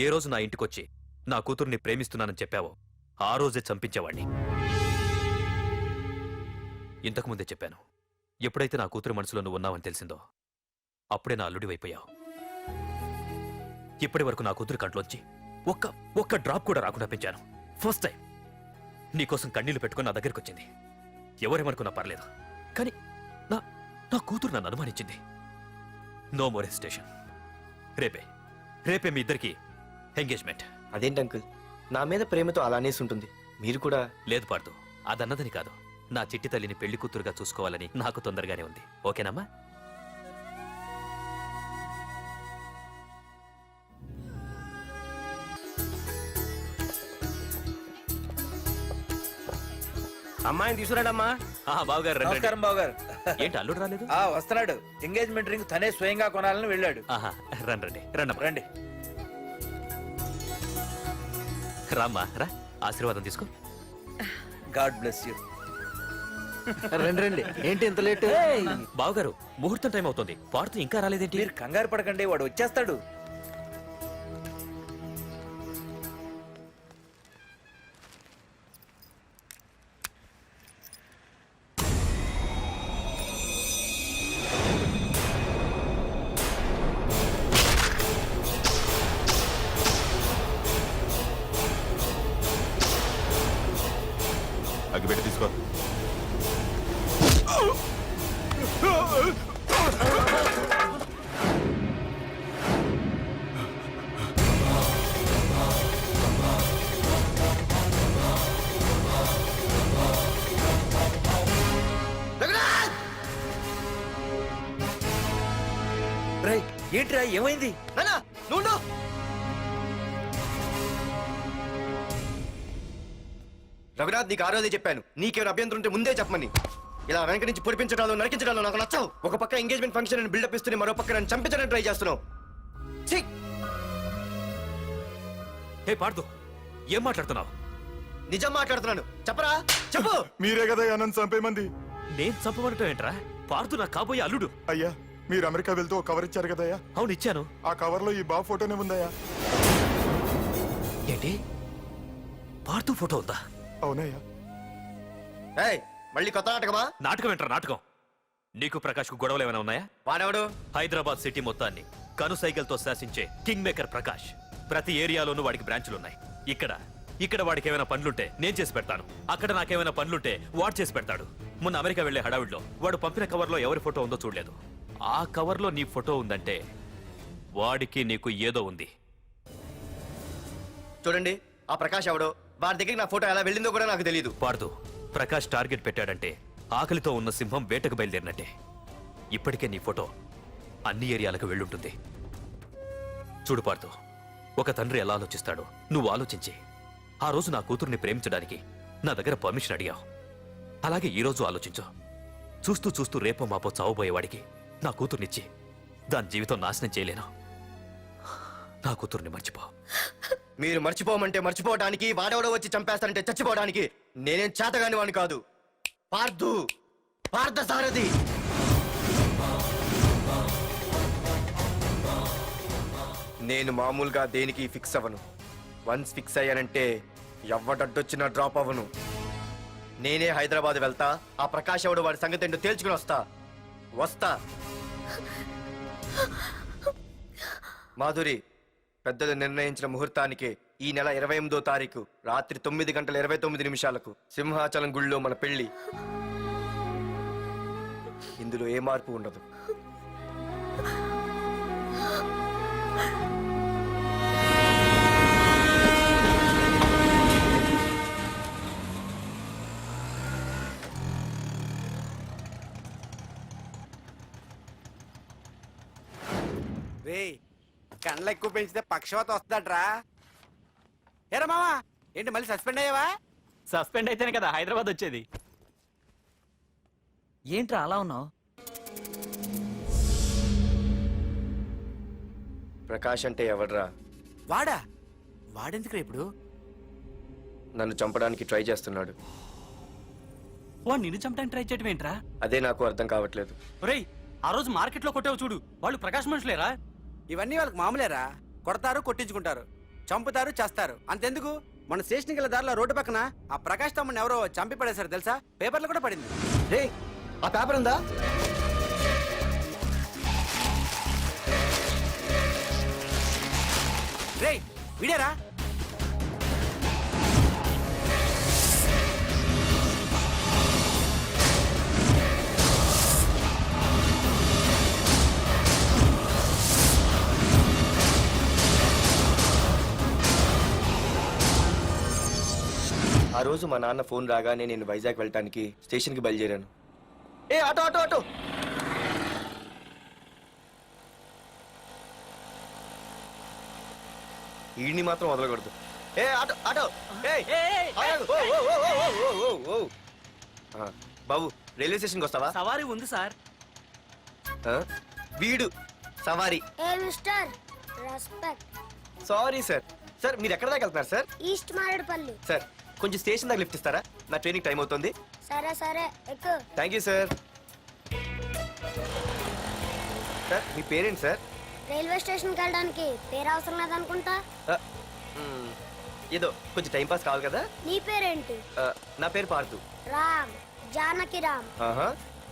Speaker 9: ఏ రోజు నా ఇంటికొచ్చి నా కూతుర్ని ప్రేమిస్తున్నానని చెప్పావో ఆ రోజే చంపించేవాణ్ణి. ఇంతకుముందే చెప్పాను, ఎప్పుడైతే నా కూతురు మనసులో నువ్వు ఉన్నావని తెలిసిందో అప్పుడే నా అల్లుడివైపోయావు. ఇప్పటి వరకు నా కూతురు కంట్లోంచి ఒక్క డ్రాప్ కూడా రాకుండా పెంచాను. ఫస్ట్ టైం నీకోసం కన్నీళ్లు పెట్టుకుని నా దగ్గరికి వచ్చింది. ఎవరేమనుకున్నా పర్లేదు, కానీ నా కూతురు నన్ను అనుమానించింది. No more hesitation. రేపే మీ ఇద్దరికి ఎంగేజ్మెంట్.
Speaker 7: అదేంటి అంకుల్, నా మీద ప్రేమతో అలానే ఉంటుంది. మీరు కూడా?
Speaker 9: లేదు పార్దు, అదన్నదని కాదు. నా చిట్టి తల్లిని పెళ్లి కూతురుగా చూసుకోవాలని నాకు తొందరగానే ఉంది. ఓకేనమ్మా?
Speaker 6: అమ్మాయిని తీసుకురాడమ్మా.
Speaker 9: బావగారు రండి.
Speaker 6: నమస్కారం బావగారు.
Speaker 9: ఏంటి అల్లుడు రాలేదు?
Speaker 6: వస్తున్నాడు. ఎంగేజ్మెంట్ రింగ్ తనే స్వయంగా కొనాలని వెళ్ళాడు.
Speaker 9: రండి రండమ్మా.
Speaker 6: రండి.
Speaker 9: రామ్మా రా, ఆశీర్వాదం తీసుకో.
Speaker 6: God bless you.
Speaker 15: రండి రండి. ఏంటి ఇంత లేట్?
Speaker 9: బావగారు, ముహూర్తం టైం అవుతుంది. పార్తు ఇంకా రాలేదేంటి?
Speaker 6: మీరు కంగారు పడకండి, వాడు వచ్చేస్తాడు.
Speaker 12: అగ్గిపెట్టి తీసుకో.
Speaker 6: ఏంట్రా ఏమైంది?
Speaker 7: రఘునాథ్, నీకు ఆ రోజే చెప్పాను, నీకేమైనా అభ్యంతరం ఉంటే ముందే చెప్పమని. ఇలా వెనక నుంచి పొడిపించడాలు నరికించడాలు నాకు నచ్చవు. ఒక పక్క ఎంగేజ్మెంట్ ఫంక్షన్ అని బిల్డప్ ఇస్తూనే మరో పక్క నన్ను చంపించడానికి ట్రై చేస్తున్నావు.
Speaker 9: హే పార్దు, ఏం మాట్లాడుతున్నావు?
Speaker 7: నిజం మాట్లాడుతున్నాను. చెప్పరా, చెప్పు.
Speaker 12: మీరే కదా అనంత్ చంపేమంది.
Speaker 9: నేను చంపమనటం ఏంట్రా? పార్దు నా కాబోయే అల్లుడు.
Speaker 12: అయ్యా మీరు అమెరికా వెళ్తూ ఒక కవర్ ఇచ్చారు కదయ్యా,
Speaker 9: అవును ఇచ్చాను.
Speaker 12: ఆ కవర్ లో ఈ బాబు ఫోటోనే ఉందయ్యా.
Speaker 9: ఏంటి పార్దు ఫోటో ఉందా?
Speaker 12: అవునయ్యా.
Speaker 7: మళ్ళీ కొత్త నాటకమా?
Speaker 9: నాటకం ఏంట్రా నాటకం? నీకు ప్రకాష్ కు గొడవలు ఏమైనా ఉన్నాయా?
Speaker 7: వాడెవడు?
Speaker 9: హైదరాబాద్ సిటీ మొత్తాన్ని కను సైకిల్తో శాసించే కింగ్ మేకర్ ప్రకాష్. ప్రతి ఏరియాలోనూ వాడికి బ్రాంచులున్నాయి. ఇక్కడ వాడికి ఏమైనా పనులుంటే నేను చేసి పెడతాను, అక్కడ నాకేమైనా పనులుంటే వాడు చేసి పెడతాడు. మొన్న అమెరికా వెళ్లే హడావిడిలో వాడు పంపిన కవర్లో ఎవరి ఫోటో ఉందో చూడలేదు. ఆ కవర్లో నీ ఫోటో ఉందంటే వాడికి నీకు ఏదో ఉంది.
Speaker 7: చూడండి, ఆ ప్రకాష్ ఎవడో, వాడి దగ్గరికి నా ఫోటో ఎలా వెళ్ళిందో కూడా నాకు తెలియదు.
Speaker 9: పార్దు, ప్రకాష్ టార్గెట్ పెట్టాడంటే ఆకలితో ఉన్న సింహం వేటకు బయలుదేరినట్టే. ఇప్పటికే నీ ఫోటో అన్ని ఏరియాలకు వెళ్ళుంటుంది. చూడు పార్దు, ఒక తండ్రి ఎలా ఆలోచిస్తాడో నువ్వు ఆలోచించి ఆ రోజు నా కూతుర్ని ప్రేమించడానికి నా దగ్గర పర్మిషన్ అడిగావు. అలాగే ఈ రోజు ఆలోచించు. చూస్తూ చూస్తూ రేపో మాపో చావబోయేవాడికి నా కూతుర్నిచ్చి దాని జీవితం నాశనం చేయలేను. నా కూతుర్ని మర్చిపో.
Speaker 7: మీరు మర్చిపోమంటే మర్చిపోవడానికి, వాడెవడో వచ్చి చంపేస్తానంటే చచ్చిపోవడానికి నేనేం చేతగాని వాడిని కాదు. పార్థు, పార్థసారథి. నేను మామూలుగా దేనికి ఫిక్స్ అవ్వను. వన్స్ ఫిక్స్ అయ్యానంటే ఎవ్వడడ్డొచ్చినా డ్రాప్ అవ్వను. నేనే హైదరాబాద్ వెళ్తా, ఆ ప్రకాష్ ఎవడు వాడి సంగతి ఏంటో తేల్చుకుని వస్తా. మాధురి, పెద్దలు నిర్ణయించిన ముహూర్తానికి ఈ నెల 28వ తారీఖు రాత్రి 9:29 సింహాచలం గుళ్ళో మన పెళ్లి. ఇందులో ఏ మార్పు ఉండదు.
Speaker 10: కండ్లు ఎక్కువ పెంచితే పక్షవాత వస్తుందట్రా. ఏరా మావా, ఏంటి మళ్ళీ సస్పెండ్ అయ్యావా?
Speaker 14: సస్పెండ్ అయితేనే కదా హైదరాబాద్ వచ్చేది.
Speaker 6: ఏంట్రా అలా ఉన్నావు?
Speaker 7: ప్రకాష్ అంటే ఎవడ్రా?
Speaker 10: వాడెందుకు ఇప్పుడు?
Speaker 7: నన్ను చంపడానికి ట్రై చేస్తున్నాడు.
Speaker 14: వాడు నిన్ను చంపడానికి ట్రై చేయడం ఏంట్రా?
Speaker 7: అదే నాకు అర్థం కావట్లేదు.
Speaker 14: ఒరేయ్, ఆ రోజు మార్కెట్ లో కొట్టావు చూడు, వాళ్ళు ప్రకాష్ మనుషులేరా?
Speaker 10: ఇవన్నీ వాళ్ళకి మామూలేరా. కొడతారు, కొట్టించుకుంటారు, చంపుతారు, చేస్తారు. అంతెందుకు, మన స్టేషన్కి వెళ్ళే దారిలో రోడ్డు పక్కన ఆ ప్రకాష్ తమ్ముని ఎవరో చంపి పడేశారు తెలుసా? పేపర్లో కూడా పడింది.
Speaker 7: రే, ఆ పేపర్ ఉందా?
Speaker 10: రే, వీడేరా?
Speaker 7: ఆ రోజు మా నాన్న ఫోన్ రాగానే నేను వైజాగ్ వెళ్ళటానికి స్టేషన్కి బయలుదేరాను. ఏ ఆటో ఆటో ఆటో! ఈడిని మాత్రం వదలకూడదు. ఏ ఆటో ఆటో! బాబు, రైల్వే స్టేషన్కి వస్తావా?
Speaker 14: సవారీ ఉంది సార్.
Speaker 7: వీడు సవారీ. Sorry sir. సార్, మీరు ఎక్కడ దాకా వెళ్తున్నారు సార్?
Speaker 8: ఈస్ట్ మారేడుపల్లి.
Speaker 7: సార్, కొంచెం స్టేషన్ దాకా లిఫ్ట్ ఇస్తారా? నా ట్రైనింగ్ టైం అవుతుంది.
Speaker 8: సరే సరే, ఎక్కు.
Speaker 7: Thank you sir. సార్, మీ పేరేంటి సార్?
Speaker 8: రైల్వే స్టేషన్కి వెళ్ళడానికి పేరు అవసరం లేదనుకుంటా.
Speaker 7: ఏదో కొంచెం టైం పాస్ కావాలి కదా.
Speaker 8: నీ పేరేంటి?
Speaker 7: నా పేరు పార్థు.
Speaker 8: రామ్, జానకి రామ్.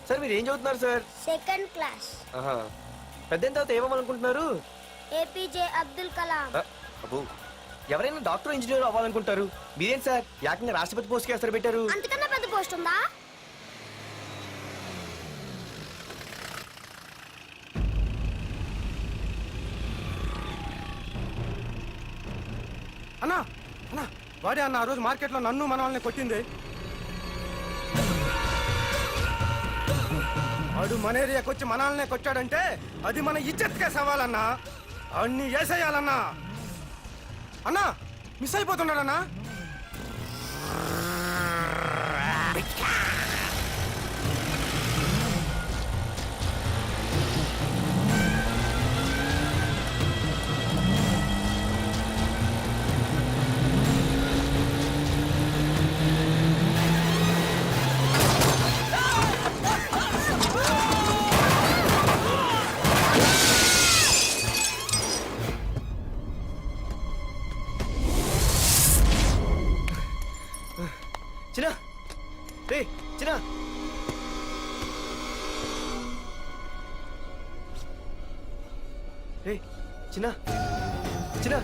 Speaker 7: సార్, మీరు ఏం చదువుతున్నారు సార్?
Speaker 8: Second class.
Speaker 7: పెద్ద తర్వాత ఏమనుకుంటున్నారు?
Speaker 8: ఏపీజే అబ్దుల్ కలాం.
Speaker 7: అబ్బో, ఎవరైనా డాక్టర్ ఇంజనీర్ అవ్వాలనుకుంటారు. మీరేం సార్ ఏకంగా రాష్ట్రపతి పోస్ట్ కి ఎసరు పెట్టారు?
Speaker 8: అంతకన్నా పెద్ద పోస్ట్ ఉందా?
Speaker 5: అన్నా అన్నా, వాడే అన్న ఆ రోజు మార్కెట్లో నన్ను మన వాళ్ళని కొట్టింది. వాడు మన ఏరియాకి వచ్చి మనల్నే కొట్టాడంటే అది మన ఇజ్జత్కే సవాలన్నా. అన్ని వేసేయాలన్నా. అన్నా, మిస్ అయిపోతున్నాడన్నా.
Speaker 7: రే చిన్న చిన్న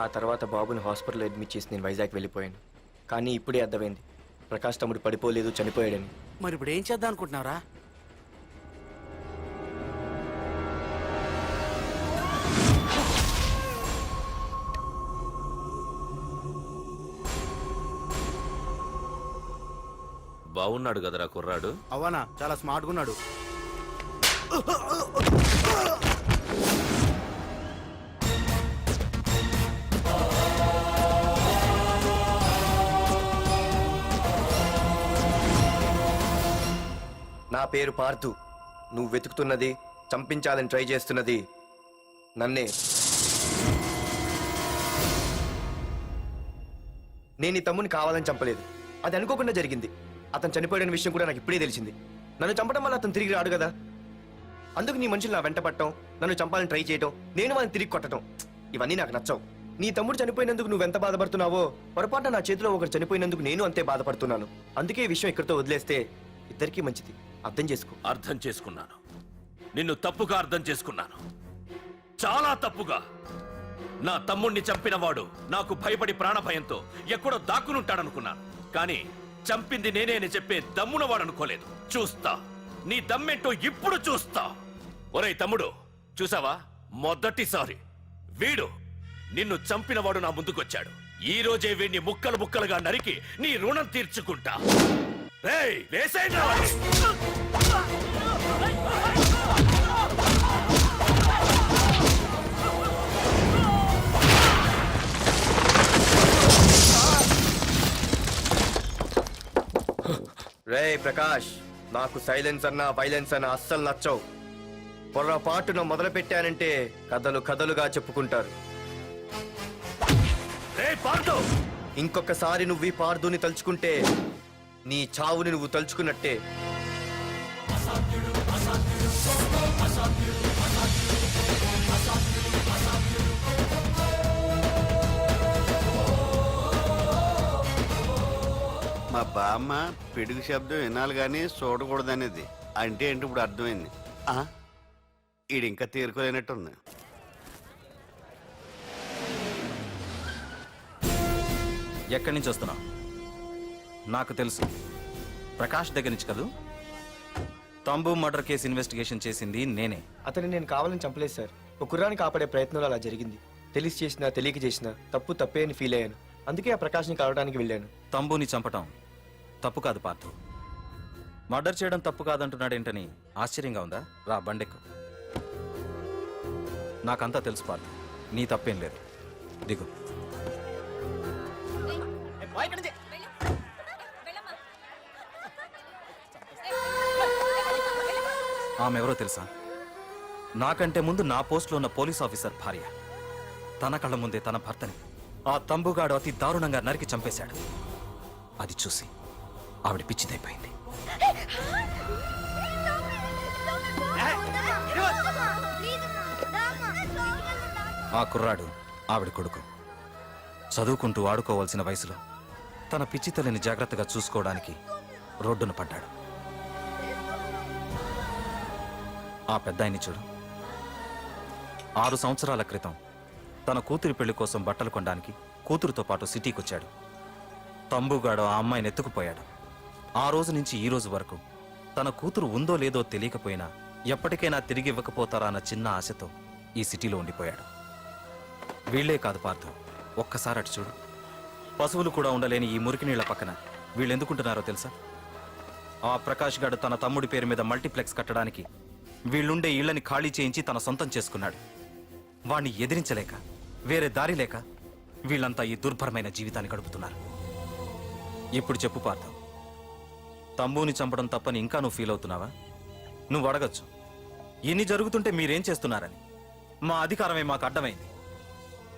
Speaker 7: ఆ తర్వాత బాబుని హాస్పిటల్లో అడ్మిట్ చేసి నేను వైజాగ్ వెళ్ళిపోయాను. కానీ ఇప్పుడే అర్థమైంది ప్రకాష్ తమ్ముడు పడిపోలేదు, చనిపోయాడని.
Speaker 10: మరి ఇప్పుడు ఏం చేద్దాం అనుకుంటున్నారా?
Speaker 9: బాగున్నాడు కదరా కుర్రాడు.
Speaker 10: అవనా చాలా స్మార్ట్గా ఉన్నాడు.
Speaker 7: నా పేరు పార్థు. నువ్వు వెతుకుతున్నది, చంపించాలని ట్రై చేస్తున్నది నన్నే. నేను ఈ తమ్ముని కావాలని చంపలేదు, అది అనుకోకుండా జరిగింది. అతను చనిపోయిన విషయం కూడా నాకు ఇప్పుడే తెలిసింది. నన్ను చంపడం వల్ల అతను తిరిగి రాడు కదా, అందుకు నీ మనుషులు నా వెంట పట్టడం, నన్ను చంపాలని ట్రై చేయటం, నేను వాళ్ళని తిరిగి కొట్టడం, ఇవన్నీ నాకు నచ్చవు. నీ తమ్ముడు చనిపోయినందుకు నువ్వెంత బాధపడుతున్నావో, పొరపాటున నా చేతిలో ఒకరు చనిపోయినందుకు నేను అంతే బాధపడుతున్నాను. అందుకే ఈ విషయం ఇక్కడితో వదిలేస్తే ఇద్దరికీ మంచిది. అర్థం చేసుకో.
Speaker 2: అర్థం చేసుకున్నాను. నిన్ను తప్పుగా అర్థం చేసుకున్నాను, చాలా తప్పుగా. నా తమ్ముణ్ణి చంపినవాడు నాకు భయపడి ప్రాణభయంతో ఎక్కడో దాక్కునుంటాడనుకున్నాను. కానీ చంపింది నేనే అని చెప్పే దమ్మునవాడనుకోలేదు. చూస్తా, నీ దమ్మేంటో ఇప్పుడు చూస్తా. ఒరేయ్ తమ్ముడు, చూసావా, మొదటిసారి వీడు నిన్ను చంపినవాడు నా ముందుకొచ్చాడు. ఈ రోజే వీడిని ముక్కలు ముక్కలుగా నరికి నీ రుణం తీర్చుకుంటా. రేయ్, వేసేయండి రా వాడిని.
Speaker 7: రే ప్రకాష్, నాకు సైలెన్స్ అన్నా వైలెన్స్ అన్నా అస్సలు నచ్చవు. పొరపాటున మొదలు పెట్టానంటే కథలు కథలుగా చెప్పుకుంటారు. ఇంకొకసారి నువ్వు ఈ పార్దుని తలుచుకుంటే నీ చావుని నువ్వు తలుచుకున్నట్టే.
Speaker 18: మా బామ్మ పిడుగు శబ్దం వినాలి కానీ చూడకూడదనేది. అంటే ఏంటి ఇప్పుడు అర్థమైంది. ఈడింకా తీరుకోలేనట్టుంది.
Speaker 11: ఎక్కడి నుంచి వస్తున్నావు? నాకు తెలుసు, ప్రకాష్ దగ్గర నుంచి కదూ. తంబు మర్డర్ కేసు ఇన్వెస్టిగేషన్ చేసింది నేనే.
Speaker 7: అతన్ని నేను కావాలని చంపలేదు సార్. ఒక కుర్రాన్ని కాపాడే ప్రయత్నంలో అలా జరిగింది. తెలిసి చేసినా తెలియక చేసినా తప్పు తప్పే అని ఫీల్ అయ్యాను. అందుకే ఆ ప్రకాష్ని కలవడానికి వెళ్ళాను.
Speaker 11: తంబుని చంపటం తప్పు కాదు పార్థు. మర్డర్ చేయడం తప్పు కాదంటున్నాడేంటని ఆశ్చర్యంగా ఉందా? రా, బండెక్కు. నాకంతా తెలుసు పార్థు, నీ తప్పేం లేదు. దిగు. ఆమె ఎవరో తెలుసా? నాకంటే ముందు నా పోస్ట్లో ఉన్న పోలీస్ ఆఫీసర్ భార్య తన కళ్ళ ముందే తన భర్తని ఆ తంబుగాడు అతి దారుణంగా నరికి చంపేశాడు. అది చూసి ఆవిడ పిచ్చిదైపోయింది. ఆ కుర్రాడు ఆవిడ కొడుకు చదువుకుంటూ ఆడుకోవాల్సిన వయసులో తన పిచ్చి తల్లిని జాగ్రత్తగా చూసుకోవడానికి రోడ్డున పడ్డాడు. ఆ పెద్దాయన్ని చూడు, 6 సంవత్సరాల క్రితం తన కూతురి పెళ్లి కోసం బట్టలు కొనడానికి కూతురుతో పాటు సిటీకి వచ్చాడు. తంబుగాడు ఆ అమ్మాయిని ఎత్తుకుపోయాడు. ఆ రోజు నుంచి ఈ రోజు వరకు తన కూతురు ఉందో లేదో తెలియకపోయినా ఎప్పటికైనా తిరిగి ఇవ్వకపోతారా అన్న చిన్న ఆశతో ఈ సిటీలో ఉండిపోయాడు. వీళ్లే కాదు పార్థు, ఒక్కసారి అటు చూడు. పశువులు కూడా ఉండలేని ఈ మురికి నీళ్ల పక్కన వీళ్ళెందుకుంటున్నారో తెలుసా? ఆ ప్రకాష్ గాడు తన తమ్ముడి పేరు మీద మల్టీప్లెక్స్ కట్టడానికి వీళ్ళుండే ఇళ్లని ఖాళీ చేయించి తన సొంతం చేసుకున్నాడు. వాణ్ణి ఎదిరించలేక వేరే దారి లేక వీళ్ళంతా ఈ దుర్భరమైన జీవితాన్ని గడుపుతున్నారు. ఇప్పుడు చెప్పు పార్థు, తమ్ముని చంపడం తప్పని ఇంకా నువ్వు ఫీల్ అవుతున్నావా? నువ్వు అడగచ్చు, ఇన్ని జరుగుతుంటే మీరేం చేస్తున్నారని. మా అధికారమే మాకు అడ్డమైంది.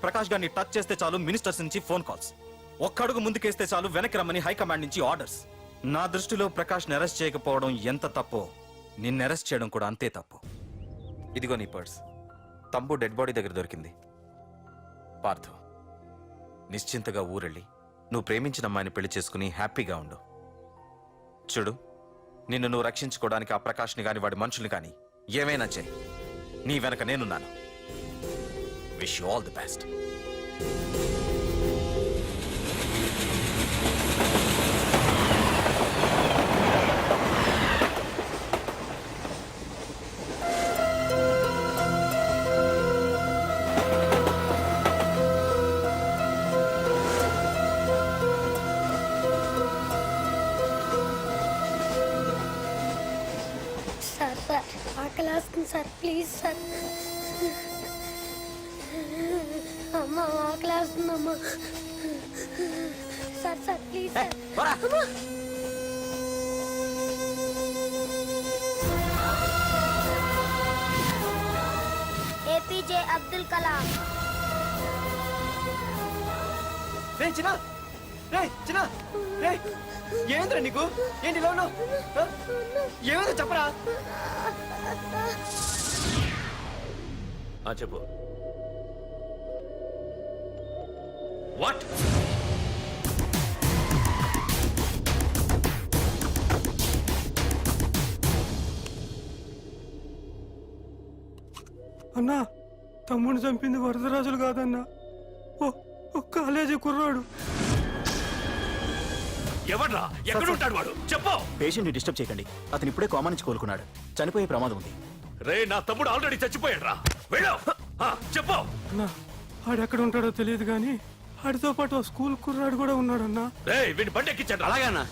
Speaker 11: ప్రకాష్ గారిని టచ్ చేస్తే చాలు మినిస్టర్స్ నుంచి ఫోన్ కాల్స్, ఒక్కడుగు ముందుకేస్తే చాలు వెనక్కి రమ్మని హైకమాండ్ నుంచి ఆర్డర్స్. నా దృష్టిలో ప్రకాష్ని అరెస్ట్ చేయకపోవడం ఎంత తప్పో నిన్ను అరెస్ట్ చేయడం కూడా అంతే తప్పు. ఇదిగో నీ పర్స్, తంబు డెడ్ బాడీ దగ్గర దొరికింది. పార్థు, నిశ్చింతగా ఊరెళ్ళి నువ్వు ప్రేమించిన అమ్మాయిని పెళ్లి చేసుకుని హ్యాపీగా ఉండు. చూడు, నిన్ను నువ్వు రక్షించుకోవడానికి ఆ ప్రకాష్ని కాని వాడి మనుషుల్ని కానీ ఏమైనా చేయి, నీ వెనక నేనున్నాను. Wish you all the best.
Speaker 16: Sir sir ఆకలి వస్తుంది సార్, ప్లీజ్ సార్. అమ్మ ఆకలి వస్తుందమ్మా. Sir sir please sir. అమ్మా. ఏపీజే అబ్దుల్ కలాం.
Speaker 7: రే చిన్న, రే చిన్న, రే ఏంద్రా నీకు? ఏంటి ఇలా ఉన్నావు? ఏమైందో చెప్పరా?
Speaker 2: చెప్పు. వాట్?
Speaker 12: అన్నా, తమ్ముడిని చంపింది వరదరాజులు కాదన్నా, ఓ కాలేజీ కుర్రాడు.
Speaker 2: ఎవడ్రా? ఎక్కడుంటాడు వాడు? చెప్పు.
Speaker 15: పేషెంట్ ని డిస్టర్బ్ చేయకండి, అతను ఇప్పుడే కోమా నుంచి కోలుకున్నాడు. చనిపోయే ప్రమాదం ఉంది.
Speaker 2: రే, నా తమ్ముడు ఆల్రెడీ చచ్చిపోయాడు రా. వెళ్ళు. చెప్పు.
Speaker 12: అన్నా, ఆడెక్కడ ఉంటాడో తెలియదు కానీ ఆడితో పాటు స్కూల్ కుర్రాడు కూడా ఉన్నాడన్నా.
Speaker 2: రే, వీడిని బండి ఎక్కించండి.
Speaker 15: అలాగేనా?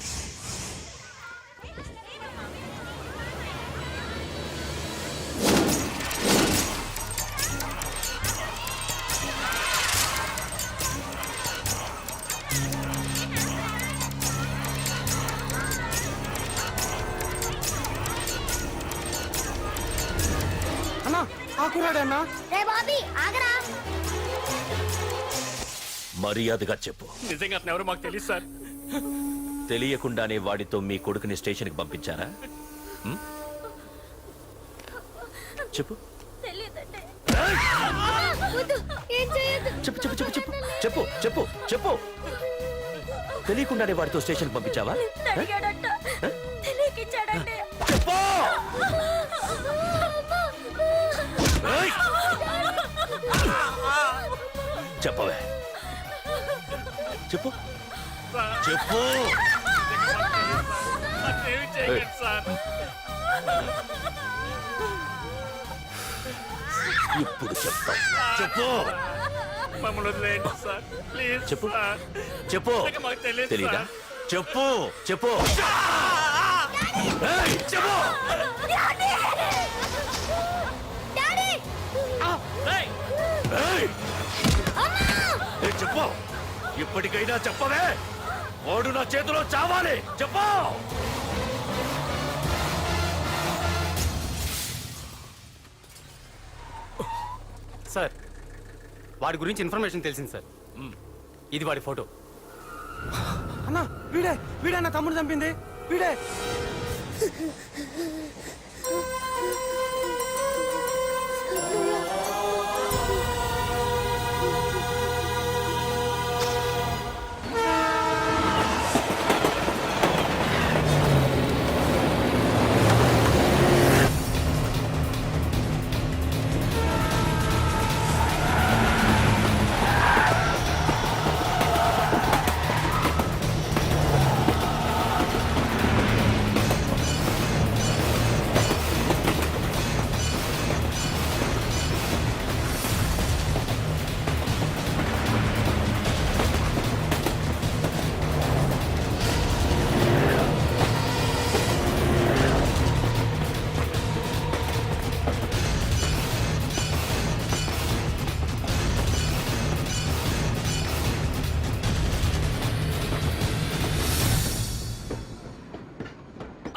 Speaker 12: అన్నా, ఆ కుర్రాడన్నా.
Speaker 16: రే బాబీ ఆగరా.
Speaker 2: మర్యాదగా చెప్పు.
Speaker 14: నిజంగా అతను ఎవరు మాకు తెలియదు సార్.
Speaker 2: తెలియకుండానే వాడితో మీ కొడుకుని స్టేషన్కి పంపించారా? చెప్పు. చెప్పు చెప్పు చెప్పు చెప్పు చెప్పు చెప్పు చెప్పు. తెలియకుండానే వాడితో స్టేషన్కి పంపించావా? చెప్పు. చెప్పవే, చెప్పు చెప్పు. ఇప్పుడు చెప్తాం. చెప్పు.
Speaker 14: మమ్మల్ని వదిలేయండి సార్, ప్లీజ్.
Speaker 2: చెప్పు చెప్పు.
Speaker 14: మాకు తెలియదు.
Speaker 2: తెలీదా? చెప్పు చెప్పు. ఏయ్, చెప్పు. ఏయ్, చెప్పు. ఇప్పటికైనా చెప్పవే. వాడు నా చేతిలో చావాలి. చెప్పు.
Speaker 10: సార్ వాడి గురించి ఇన్ఫర్మేషన్ తెలిసింది సార్. ఇది వాడి ఫోటో. అన్నా వీడే నా తమ్ముడు చంపింది వీడే.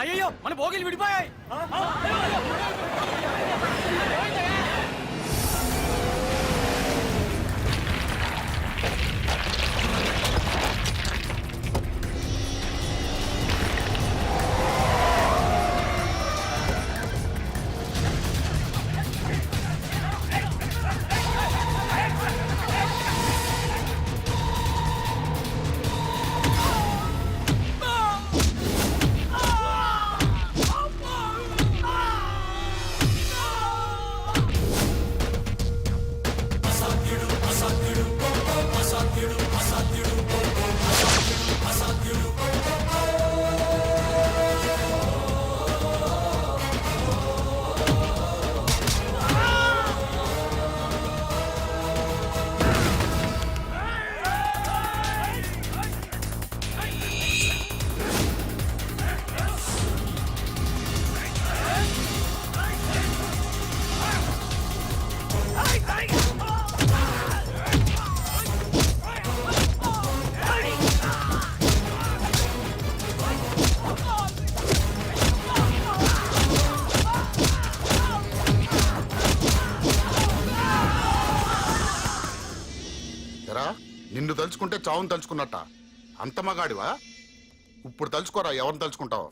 Speaker 10: అయ్యో మన భోగిలు విడిపోయాయి.
Speaker 19: నిన్ను తలుచుకుంటే చావును తలుచుకున్నట్ట. అంత మగాడివా? ఇప్పుడు తలుచుకోరా ఎవరిని తలుచుకుంటావు.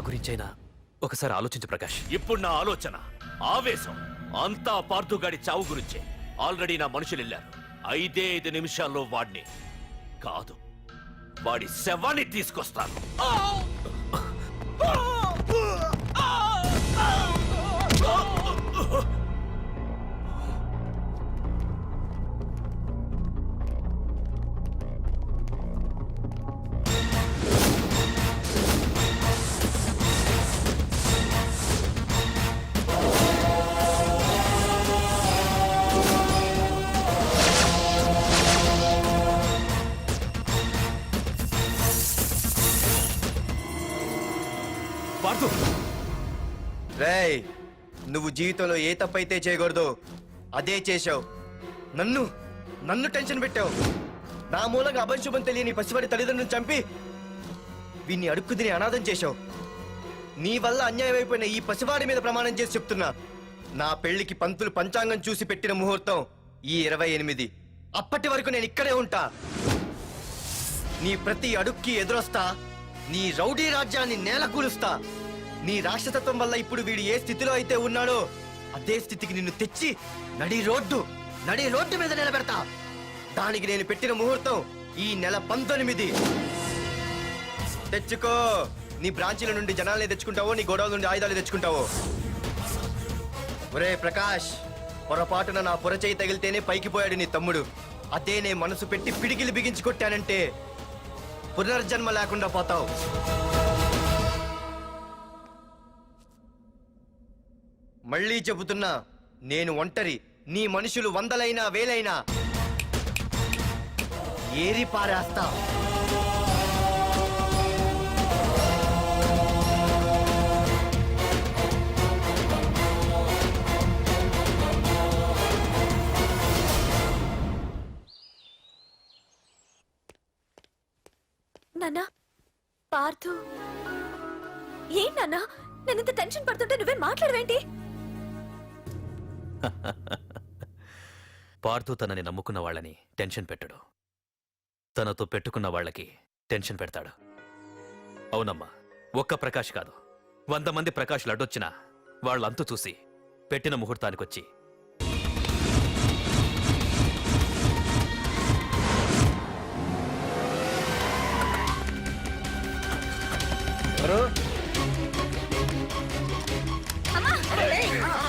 Speaker 14: గురించైనా ఒకసారి ఆలోచించు ప్రకాష్.
Speaker 2: ఇప్పుడు నా ఆలోచన, ఆవేశం అంతా పార్థుగాడి చావు గురించే. ఆల్రెడీ నా మనుషులు వెళ్ళారు. 5 నిమిషాల్లో వాడిని కాదు, వాడి శవాన్ని తీసుకొస్తాను.
Speaker 7: రేయ్, నువ్వు జీవితంలో ఏ తప్పైతే చేయకూడదు అదే చేశావు. నన్ను నన్ను టెన్షన్ పెట్టావు. నా మూలంగా అభంశుభం తెలియని పసివాడి తల్లిదండ్రులను చంపి వీన్ని అడుక్కు తిని అనాథం చేశావు. నీ వల్ల అన్యాయం అయిపోయిన ఈ పసివాడి మీద ప్రమాణం చేసి చెప్తున్నా, నా పెళ్లికి పంతులు పంచాంగం చూసి పెట్టిన ముహూర్తం ఈ 28. అప్పటి వరకు నేను ఇక్కడే ఉంటా. నీ ప్రతి అడుక్కి ఎదురొస్తా. నీ రౌడీ రాజ్యాన్ని నేలకూలుస్తా. నీ రాక్షసత్వం వల్ల ఇప్పుడు వీడు ఏ స్థితిలో అయితే ఉన్నాడో అదే స్థితికి నిన్ను తెచ్చి నడి రోడ్డు మీద నిలబెడతా. దానికి నేను పెట్టిన ముహూర్తం ఈ నెల 19. తెచ్చుకో. నీ బ్రాంచీల నుండి జనాల్ని తెచ్చుకుంటావో, నీ గోడౌన్ నుండి ఆయుధాలు తెచ్చుకుంటావో. ఒరే ప్రకాష్, పొరపాటున నా పొరచేయి తగిలితేనే పైకి పోయాడు నీ తమ్ముడు. అదే నే మనసు పెట్టి పిడికిలి బిగించి కొట్టానంటే పునర్జన్మ లేకుండా పోతావు. మళ్ళీ చెబుతున్నా, నేను ఒంటరి. నీ మనుషులు 100లైనా 1000లైనా ఏరి పారేస్తా.
Speaker 8: నాన్నా, పార్థు ఏం నాన్నా? నేనింత టెన్షన్ పడుతుంటే నువ్వే మాట్లాడవేంటి?
Speaker 9: పార్థు తనని నమ్ముకున్న వాళ్ళని టెన్షన్ పెట్టడు, తనతో పెట్టుకున్న వాళ్ళకి టెన్షన్ పెడతాడు. అవునమ్మా, ఒక్క ప్రకాష్ కాదు, 100 మంది ప్రకాష్లు అడ్డొచ్చినా వాళ్ళంతు చూసి పెట్టిన ముహూర్తానికొచ్చి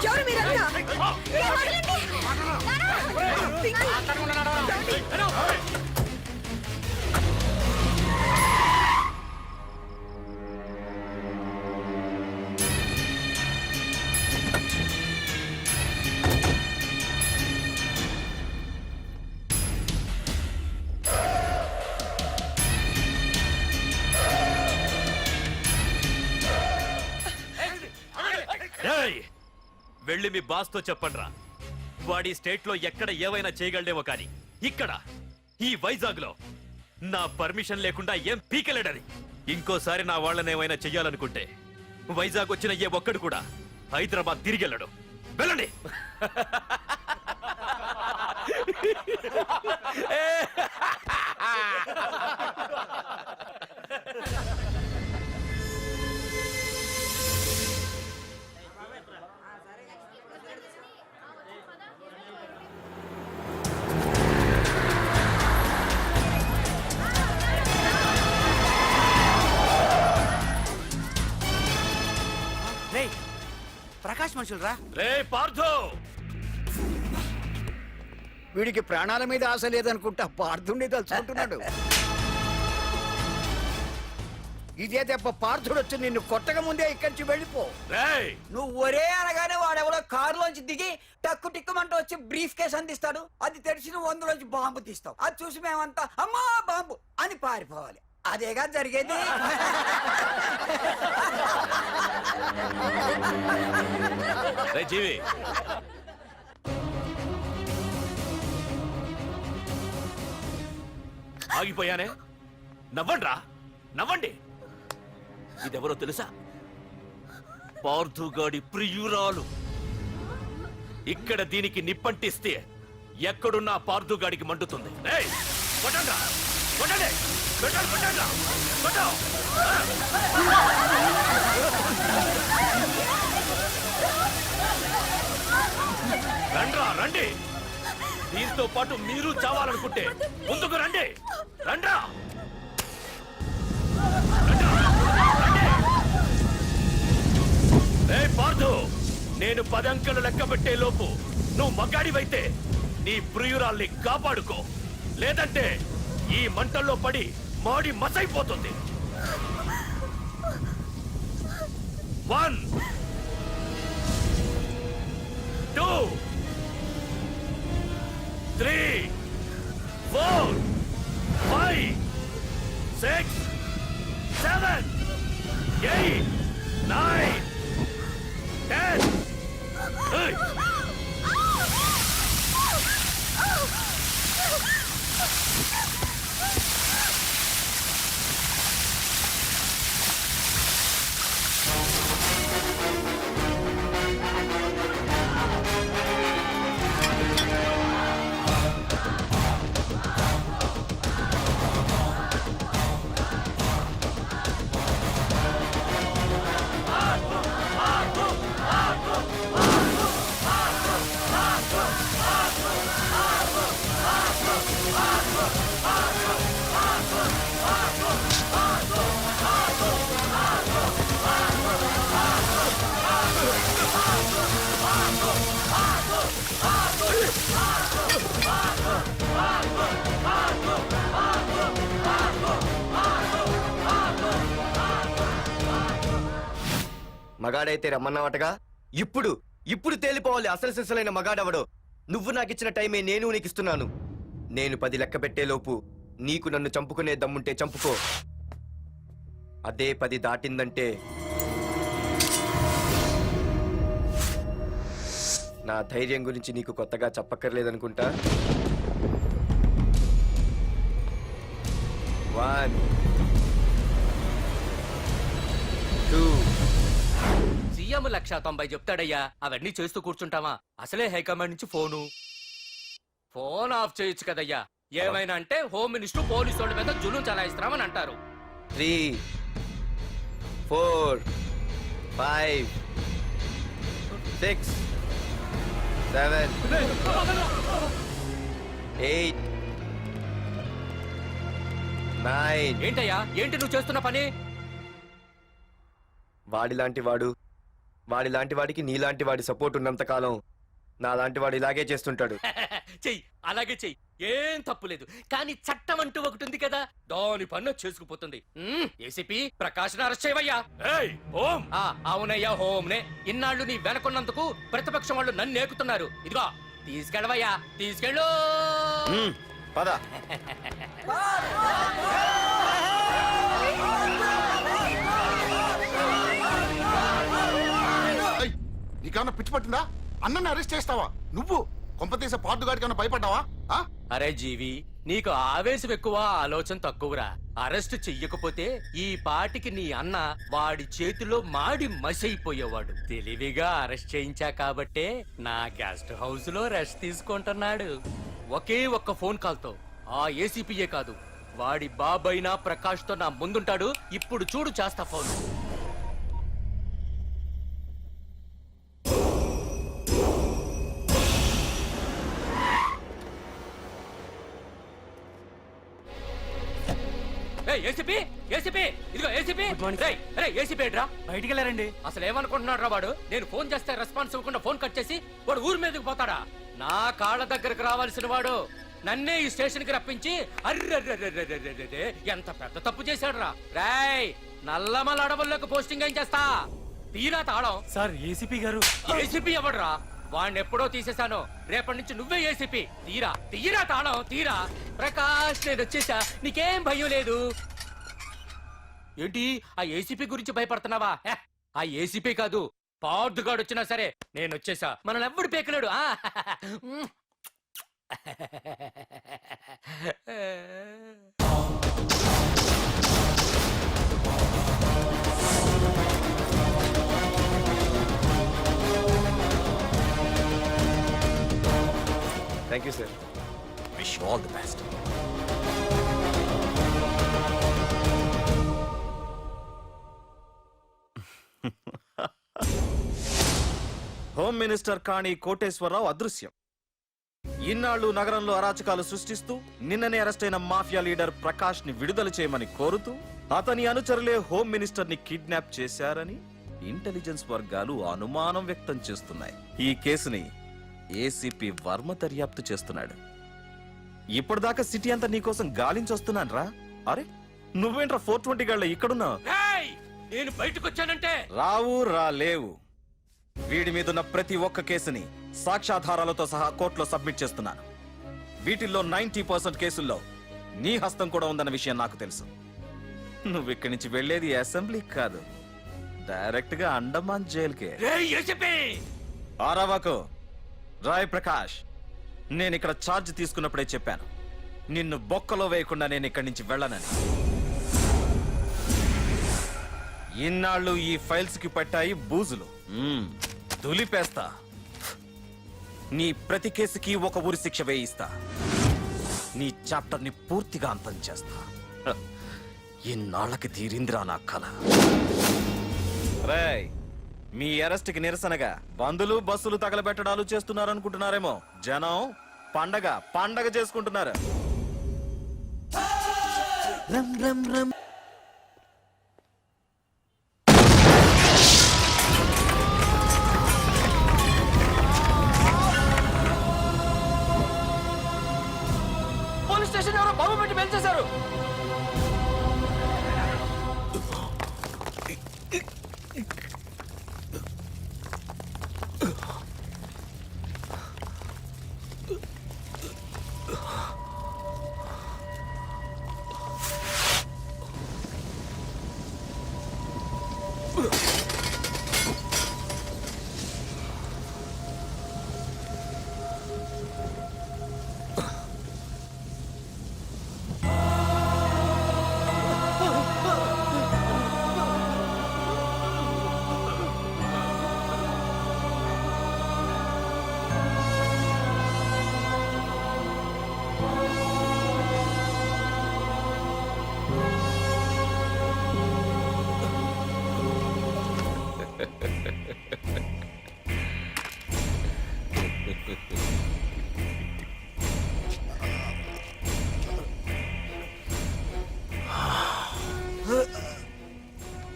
Speaker 17: ఎవరు మీరంతా?
Speaker 9: వెళ్ళి మీ బాస్తో చెప్పండ్రా, వాడి స్టేట్లో ఎక్కడ ఏవైనా చేయగలడేమో కానీ ఇక్కడ ఈ వైజాగ్ లో నా పర్మిషన్ లేకుండా ఏం పీకలేడని. ఇంకోసారి నా వాళ్ళని ఏమైనా చెయ్యాలనుకుంటే వైజాగ్ వచ్చిన ఏ ఒక్కడు కూడా హైదరాబాద్ తిరిగెళ్ళడు. వెళ్ళండి.
Speaker 10: ప్రకాష్ మనుషులు రా.
Speaker 2: రే పార్థు,
Speaker 6: వీడికి ప్రాణాల మీద ఆశ లేదనుకుంటా పార్థుడిని తలుచుకుంటున్నాడు. ఇదే దెబ్బ పార్థుడు వచ్చి నిన్ను కొట్టక ముందే ఇక్కడి నుంచి వెళ్ళిపో.
Speaker 10: నువ్వు ఒరే అనగానే వాడెవడో కారులోంచి దిగి టక్కు టిక్కుమంటూ వచ్చి బ్రీఫ్ కేసు అందిస్తాడు. అది తెరిచి నువ్వు అందులోంచి బాంబు తీస్తావు. అది చూసి మేమంతా అమ్మా బాంబు అని పారిపోవాలి. అదేగా జరిగేది.
Speaker 2: జీవి, ఆగిపోయానే. నవ్వండ్రా, నవ్వండి. ఇదెవరో తెలుసా? పార్థుగాడి ప్రియురాలు. ఇక్కడ దీనికి నిప్పంటిస్తే ఎక్కడున్నా పార్థుగాడికి మండుతుంది. కొట్టండ్రా, కొట్టండి, కొట్టండి, కొట్టండ్రా, కొట్టు. రండ్రా, రండి. దీంతో పాటు మీరు చావాలనుకుంటే ముందుకు రండి. రండ్రా. పార్థు, నేను 10 అంకెలు లెక్క పెట్టే లోపు నువ్వు మగాడివైతే నీ ప్రియురాల్ని కాపాడుకో. లేదంటే ఈ మంటల్లో పడి మాడి మసైపోతుంది. 1 2 3 4 5 6 7 8 9 10.
Speaker 7: మగాడైతే రమ్మన్నావటగా. ఇప్పుడు ఇప్పుడు తేలిపోవాలి అసలు సిసలైన మగాడెవడో. నువ్వు నాకిచ్చిన టైమే నేను నీకు ఇస్తున్నాను. నేను 10 లెక్క పెట్టేలోపు నీకు నన్ను చంపుకునే దమ్ముంటే చంపుకో. అదే 10 దాటిందంటే నా ధైర్యం గురించి నీకు కొత్తగా చెప్పక్కర్లేదనుకుంటా. 1 2
Speaker 14: సీఎం 190 చెప్తాడయ్యా, అవన్నీ చేస్తూ కూర్చుంటావా? అసలే హైకమాండ్ నుంచి ఫోన్ ఆఫ్ చేయొచ్చు కదయ్యా. ఏమైనా అంటే హోమ్ మినిస్టర్ పోలీసు వాళ్ళ మీద జులుం చలాయిస్తున్నామని అంటారు.
Speaker 7: 3 4 5 6 7 8 9.
Speaker 14: ఏంటయ్యా, ఏంటి నువ్వు చేస్తున్న పని?
Speaker 7: వాడిలాంటి వాడికి నీలాంటి వాడి సపోర్ట్ ఉన్నంత కాలం నాలాంటి వాడు ఇలాగే చేస్తుంటాడు.
Speaker 14: చెయ్యి, అలాగే చెయ్యి, ఏం తప్పులేదు. కానీ చట్టం అంటూ ఒకటి ఉంది కదా, దాని పన్ను చేసుకుపోతుంది. ఏసీపీ ప్రకాష్ అరెస్ట్ చేయవయ్యా. అవునయ్యా, హోమ్నే. ఇన్నాళ్ళు నీ వెనకున్నందుకు ప్రతిపక్షం వాళ్ళు నన్ను నేకుతున్నారు. ఇదిగో తీసుకెళ్ళవయ్యా, తీసుకెళ్ళు.
Speaker 7: పద.
Speaker 19: నీకన్నా పిచ్చి పట్టిందా? అన్నని అరెస్ట్ చేస్తావా నువ్వు? కొంపతీసే పార్దుగాడికి కన్నా భయపడ్డావా?
Speaker 14: అరే జీవి, నీకు ఆవేశం ఎక్కువ, ఆలోచన తక్కువరా. అరెస్ట్ చెయ్యకపోతే ఈ పాటికి నీ అన్న వాడి చేతిలో మాడి మసైపోయేవాడు. తెలివిగా అరెస్ట్ చేయించా కాబట్టే నా గెస్ట్ హౌస్ లో రెస్ట్ తీసుకుంటున్నాడు. ఒకే ఒక్క ఫోన్ కాల్ తో ఆ ఏసీపీయే కాదు, వాడి బాబైనా ప్రకాష్ తో నా ముందుంటాడు. ఇప్పుడు చూడు చేస్తా ఫోన్. ఏసీపీ, ఏసీపీ, ఇదిగో ఏసీపీ. ఏసీపీ ఏంట్రా? బయటికి వెళ్ళారండి. అసలు ఏమనుకుంటున్నాడు రా వాడు? నేను ఫోన్ చేస్తే రెస్పాన్స్ ఇవ్వకుండా ఫోన్ కట్ చేసి వాడు ఊరి మీదకి పోతాడా? నా కాళ్ళ దగ్గరకు రావాల్సిన వాడు నన్నే ఈ స్టేషన్ కి రప్పించి అర్రె ఎంత పెద్ద తప్పు చేశాడు రా. రాయ్, నల్లమల అడవుల్లోకి పోస్టింగ్ ఏం చేస్తా? తీరా తాళం.
Speaker 9: సార్, ఏసీపీ గారు.
Speaker 14: ఏసీపీ ఎవడరా? వాడిని ఎప్పుడో తీసేశాను. రేపటి నుంచి నువ్వే ఏసీపీ. తీరా తాళం, తీరా. ప్రకాష్, నేను వచ్చేసా, నీకేం భయం లేదు. ఏంటి ఆ ఏసీపీ గురించి భయపడుతున్నావా? ఆ ఏసీపీ కాదు, పార్దుగాడు వచ్చినా సరే నేను వచ్చేసా. మనల్ని ఎవ్వడు పేకలేడు.
Speaker 7: Thank you sir.
Speaker 2: Wish you all the best.
Speaker 3: Home minister Kani Koteswararao అదృశ్యం. ఇన్నాళ్లు నగరంలో అరాచకాలు సృష్టిస్తూ నిన్ననే అరెస్ట్ అయిన మాఫియా లీడర్ ప్రకాష్ ని విడుదల చేయమని కోరుతూ అతని అనుచరులే హోమ్ మినిస్టర్ ని కిడ్నాప్ చేశారని ఇంటెలిజెన్స్ వర్గాలు అనుమానం వ్యక్తం చేస్తున్నాయి. ఈ కేసుని ఏసీపీ వర్మ దర్యాప్తు చేస్తున్నాడు. ఇప్పటిదాకా సిటీ అంతా నీకోసం గాలించొస్తున్నాను రా. అరే, నువ్వేంట్రా 420 గళ్ళ ఇక్కడున్నావు?
Speaker 14: నేను బయటకు వచ్చానంటే
Speaker 3: రాలేవు. వీడి మీదున్న ప్రతి ఒక్క కేసుని సాక్ష్యాధారాలతో సహా కోర్టులో సబ్మిట్ చేస్తున్నాను. వీటిల్లో 90% కేసుల్లో నీ హస్తం కూడా ఉందన్న విషయం నాకు తెలుసు. నువ్వు ఇక్కడి నుంచి వెళ్లేది అసెంబ్లీకి కాదు, డైరెక్ట్ గా అండమాన్ జైలుకే. ఆరావాకు. రాయ్ ప్రకాష్, నేను ఇక్కడ ఛార్జ్ తీసుకున్నప్పుడే చెప్పాను, నిన్ను బొక్కలో వేయకుండా నేను ఇక్కడి నుంచి వెళ్ళనని. ఇన్నాళ్ళు ఈ ఫైల్స్ కి పట్టాయి బూజులు. దులిపేస్తా. నీ ప్రతి కేసుకి ఒక ఉరి శిక్ష వేయిస్తా. నీ చాప్టర్ ని పూర్తిగా అంతం చేస్తా. ఇన్నాళ్ళకి తీరిందిరా నా కల. రేయ్, మీ అరెస్ట్ కి నిరసనగా బందులు బస్సులు తగలబెట్టడాలు చేస్తున్నారనుకుంటున్నారేమో. జనం పండగ చేసుకుంటున్నారు.
Speaker 14: పోలీస్ స్టేషన్ ఎవరో బాబు పెట్టి పెంచేశారు.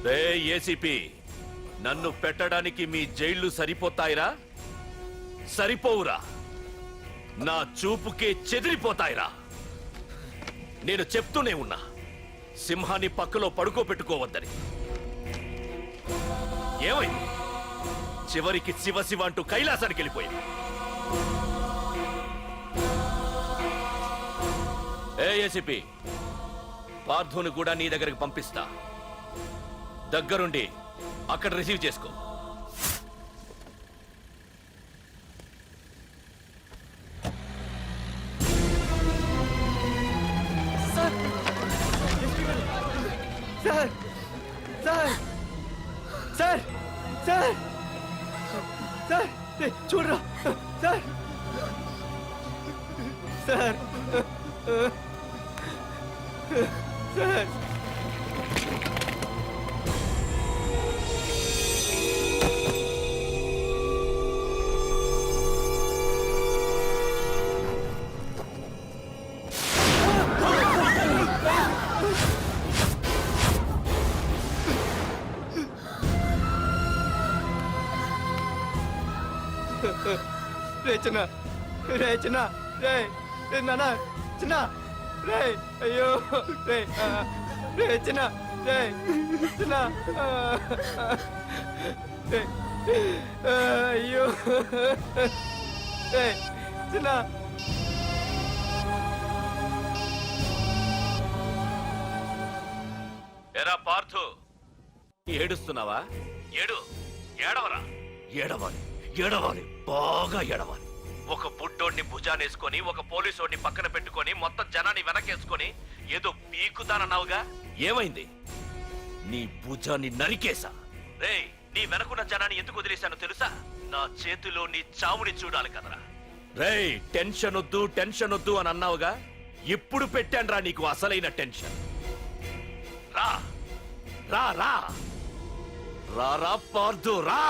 Speaker 2: రే ఏసీపీ, నన్ను పెట్టడానికి మీ జైళ్లు సరిపోతాయిరా? సరిపోవురా. నా చూపుకే చెదిరిపోతాయిరా. నేను చెప్తూనే ఉన్నా, సింహాన్ని పక్కలో పడుకోబెట్టుకోవద్దని. ఏమైంది? చివరికి శివ శివ అంటూ కైలాసానికి వెళ్ళిపోయింది. ఏసీపీ, పార్థుని కూడా నీ దగ్గరికి పంపిస్తా. దగ్గరుండి అక్కడ రిసీవ్ చేసుకో.
Speaker 7: Sir sir sir sir sir చూడరా సార్ సార్ సార్ రే చిన్న రే చిన్న రే రే నాన్న చిన్న రే అయ్యో రే రే చిన్న రే చిన్న రే అయ్యో రే చిన్న
Speaker 2: ఎరా పార్థు, ఏడుస్తున్నావా? ఏడవరా. ఏడవాలి, ఏడవాలి, బాగా ఏడవాలి. ఒక బుడ్డోడిని భుజానేసుకొని, ఒక పోలీసోడిని పక్కన పెట్టుకొని, మొత్తం జనాన్ని వెనకేసుకొని ఏదో పీకుతానన్నావుగా, ఏమైంది? నీ భుజాన్ని నరికేశా. రేయ్, నీ వెనకున్న జనాన్ని ఎందుకు వదిలేశానో తెలుసా? నా చేతిలో నీ చావుని చూడాలి కదరా. రేయ్, టెన్షన్ వద్దు అని అన్నావుగా, ఇప్పుడు పెట్టానురా నీకు అసలైన టెన్షన్. రా రా రా రా రా పార్థు, రా.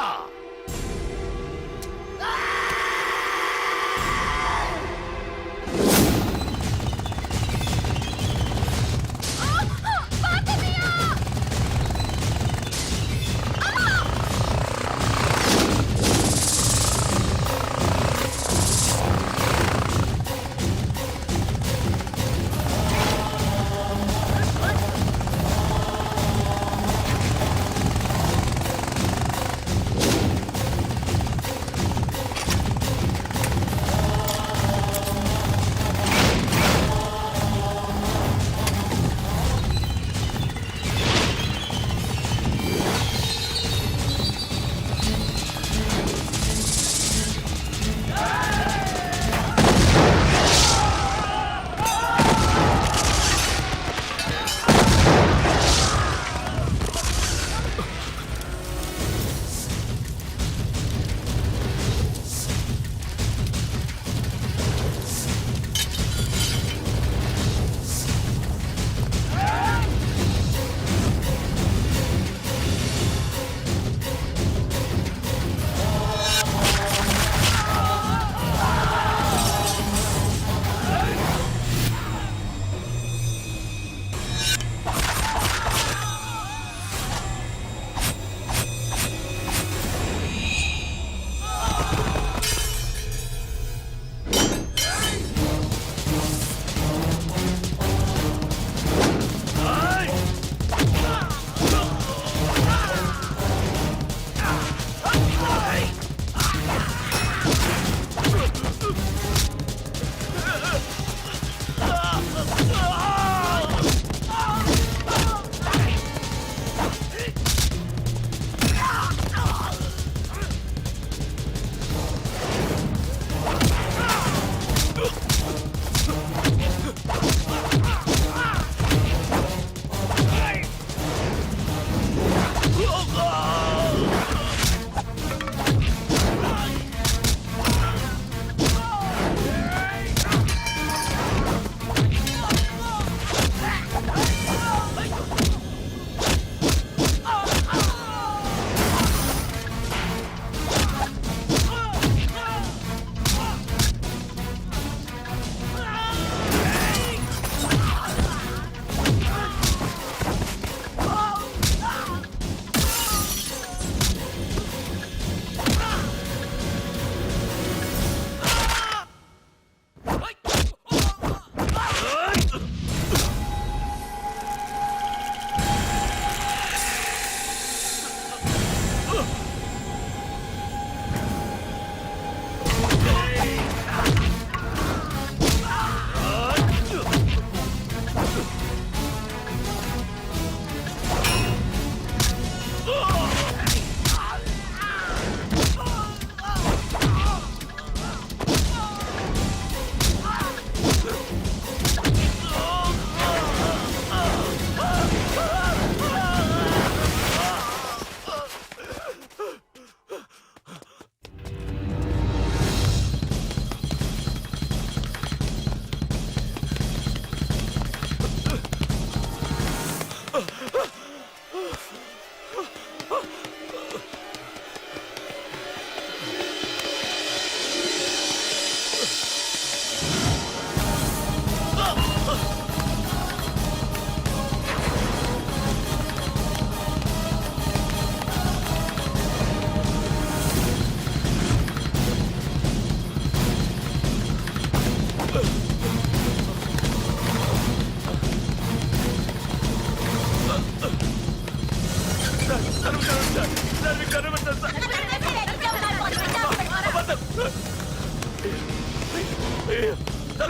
Speaker 2: తలుపు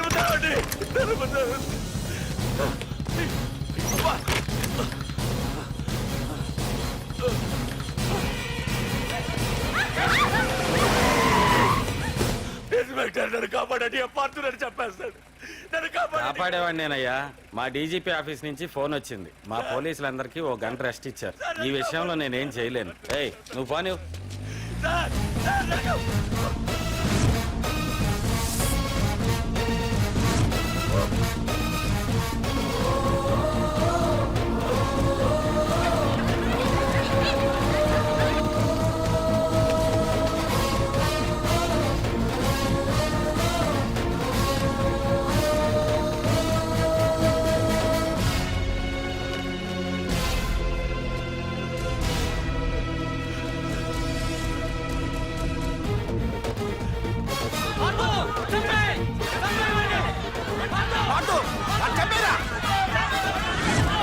Speaker 2: తెరవండి, తలుపు తెరవండి. అబ్బా! ఇన్స్పెక్టర్ నన్ను కాపాడండి, పార్టీ నన్ను చెప్పేస్తాడు. నన్ను కాపాడండి.
Speaker 20: కాపాడేవాడినేనయ్యా. మా డీజీపీ ఆఫీస్ నుంచి ఫోన్ వచ్చింది. మా పోలీసులందరికీ ఓ గంట రెస్ట్ ఇచ్చారు. ఈ విషయంలో నేనేం చేయలేను. ఏయ్ నువ్వు పోనీ.
Speaker 2: సార్, సార్, నన్ను-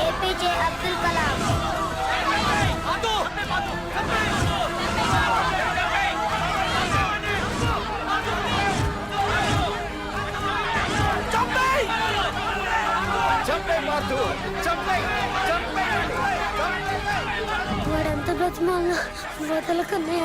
Speaker 17: ఏపీజే అబ్దుల్ కలాం. వాడంత బ్రతిమాల వదలకన్నయ్య.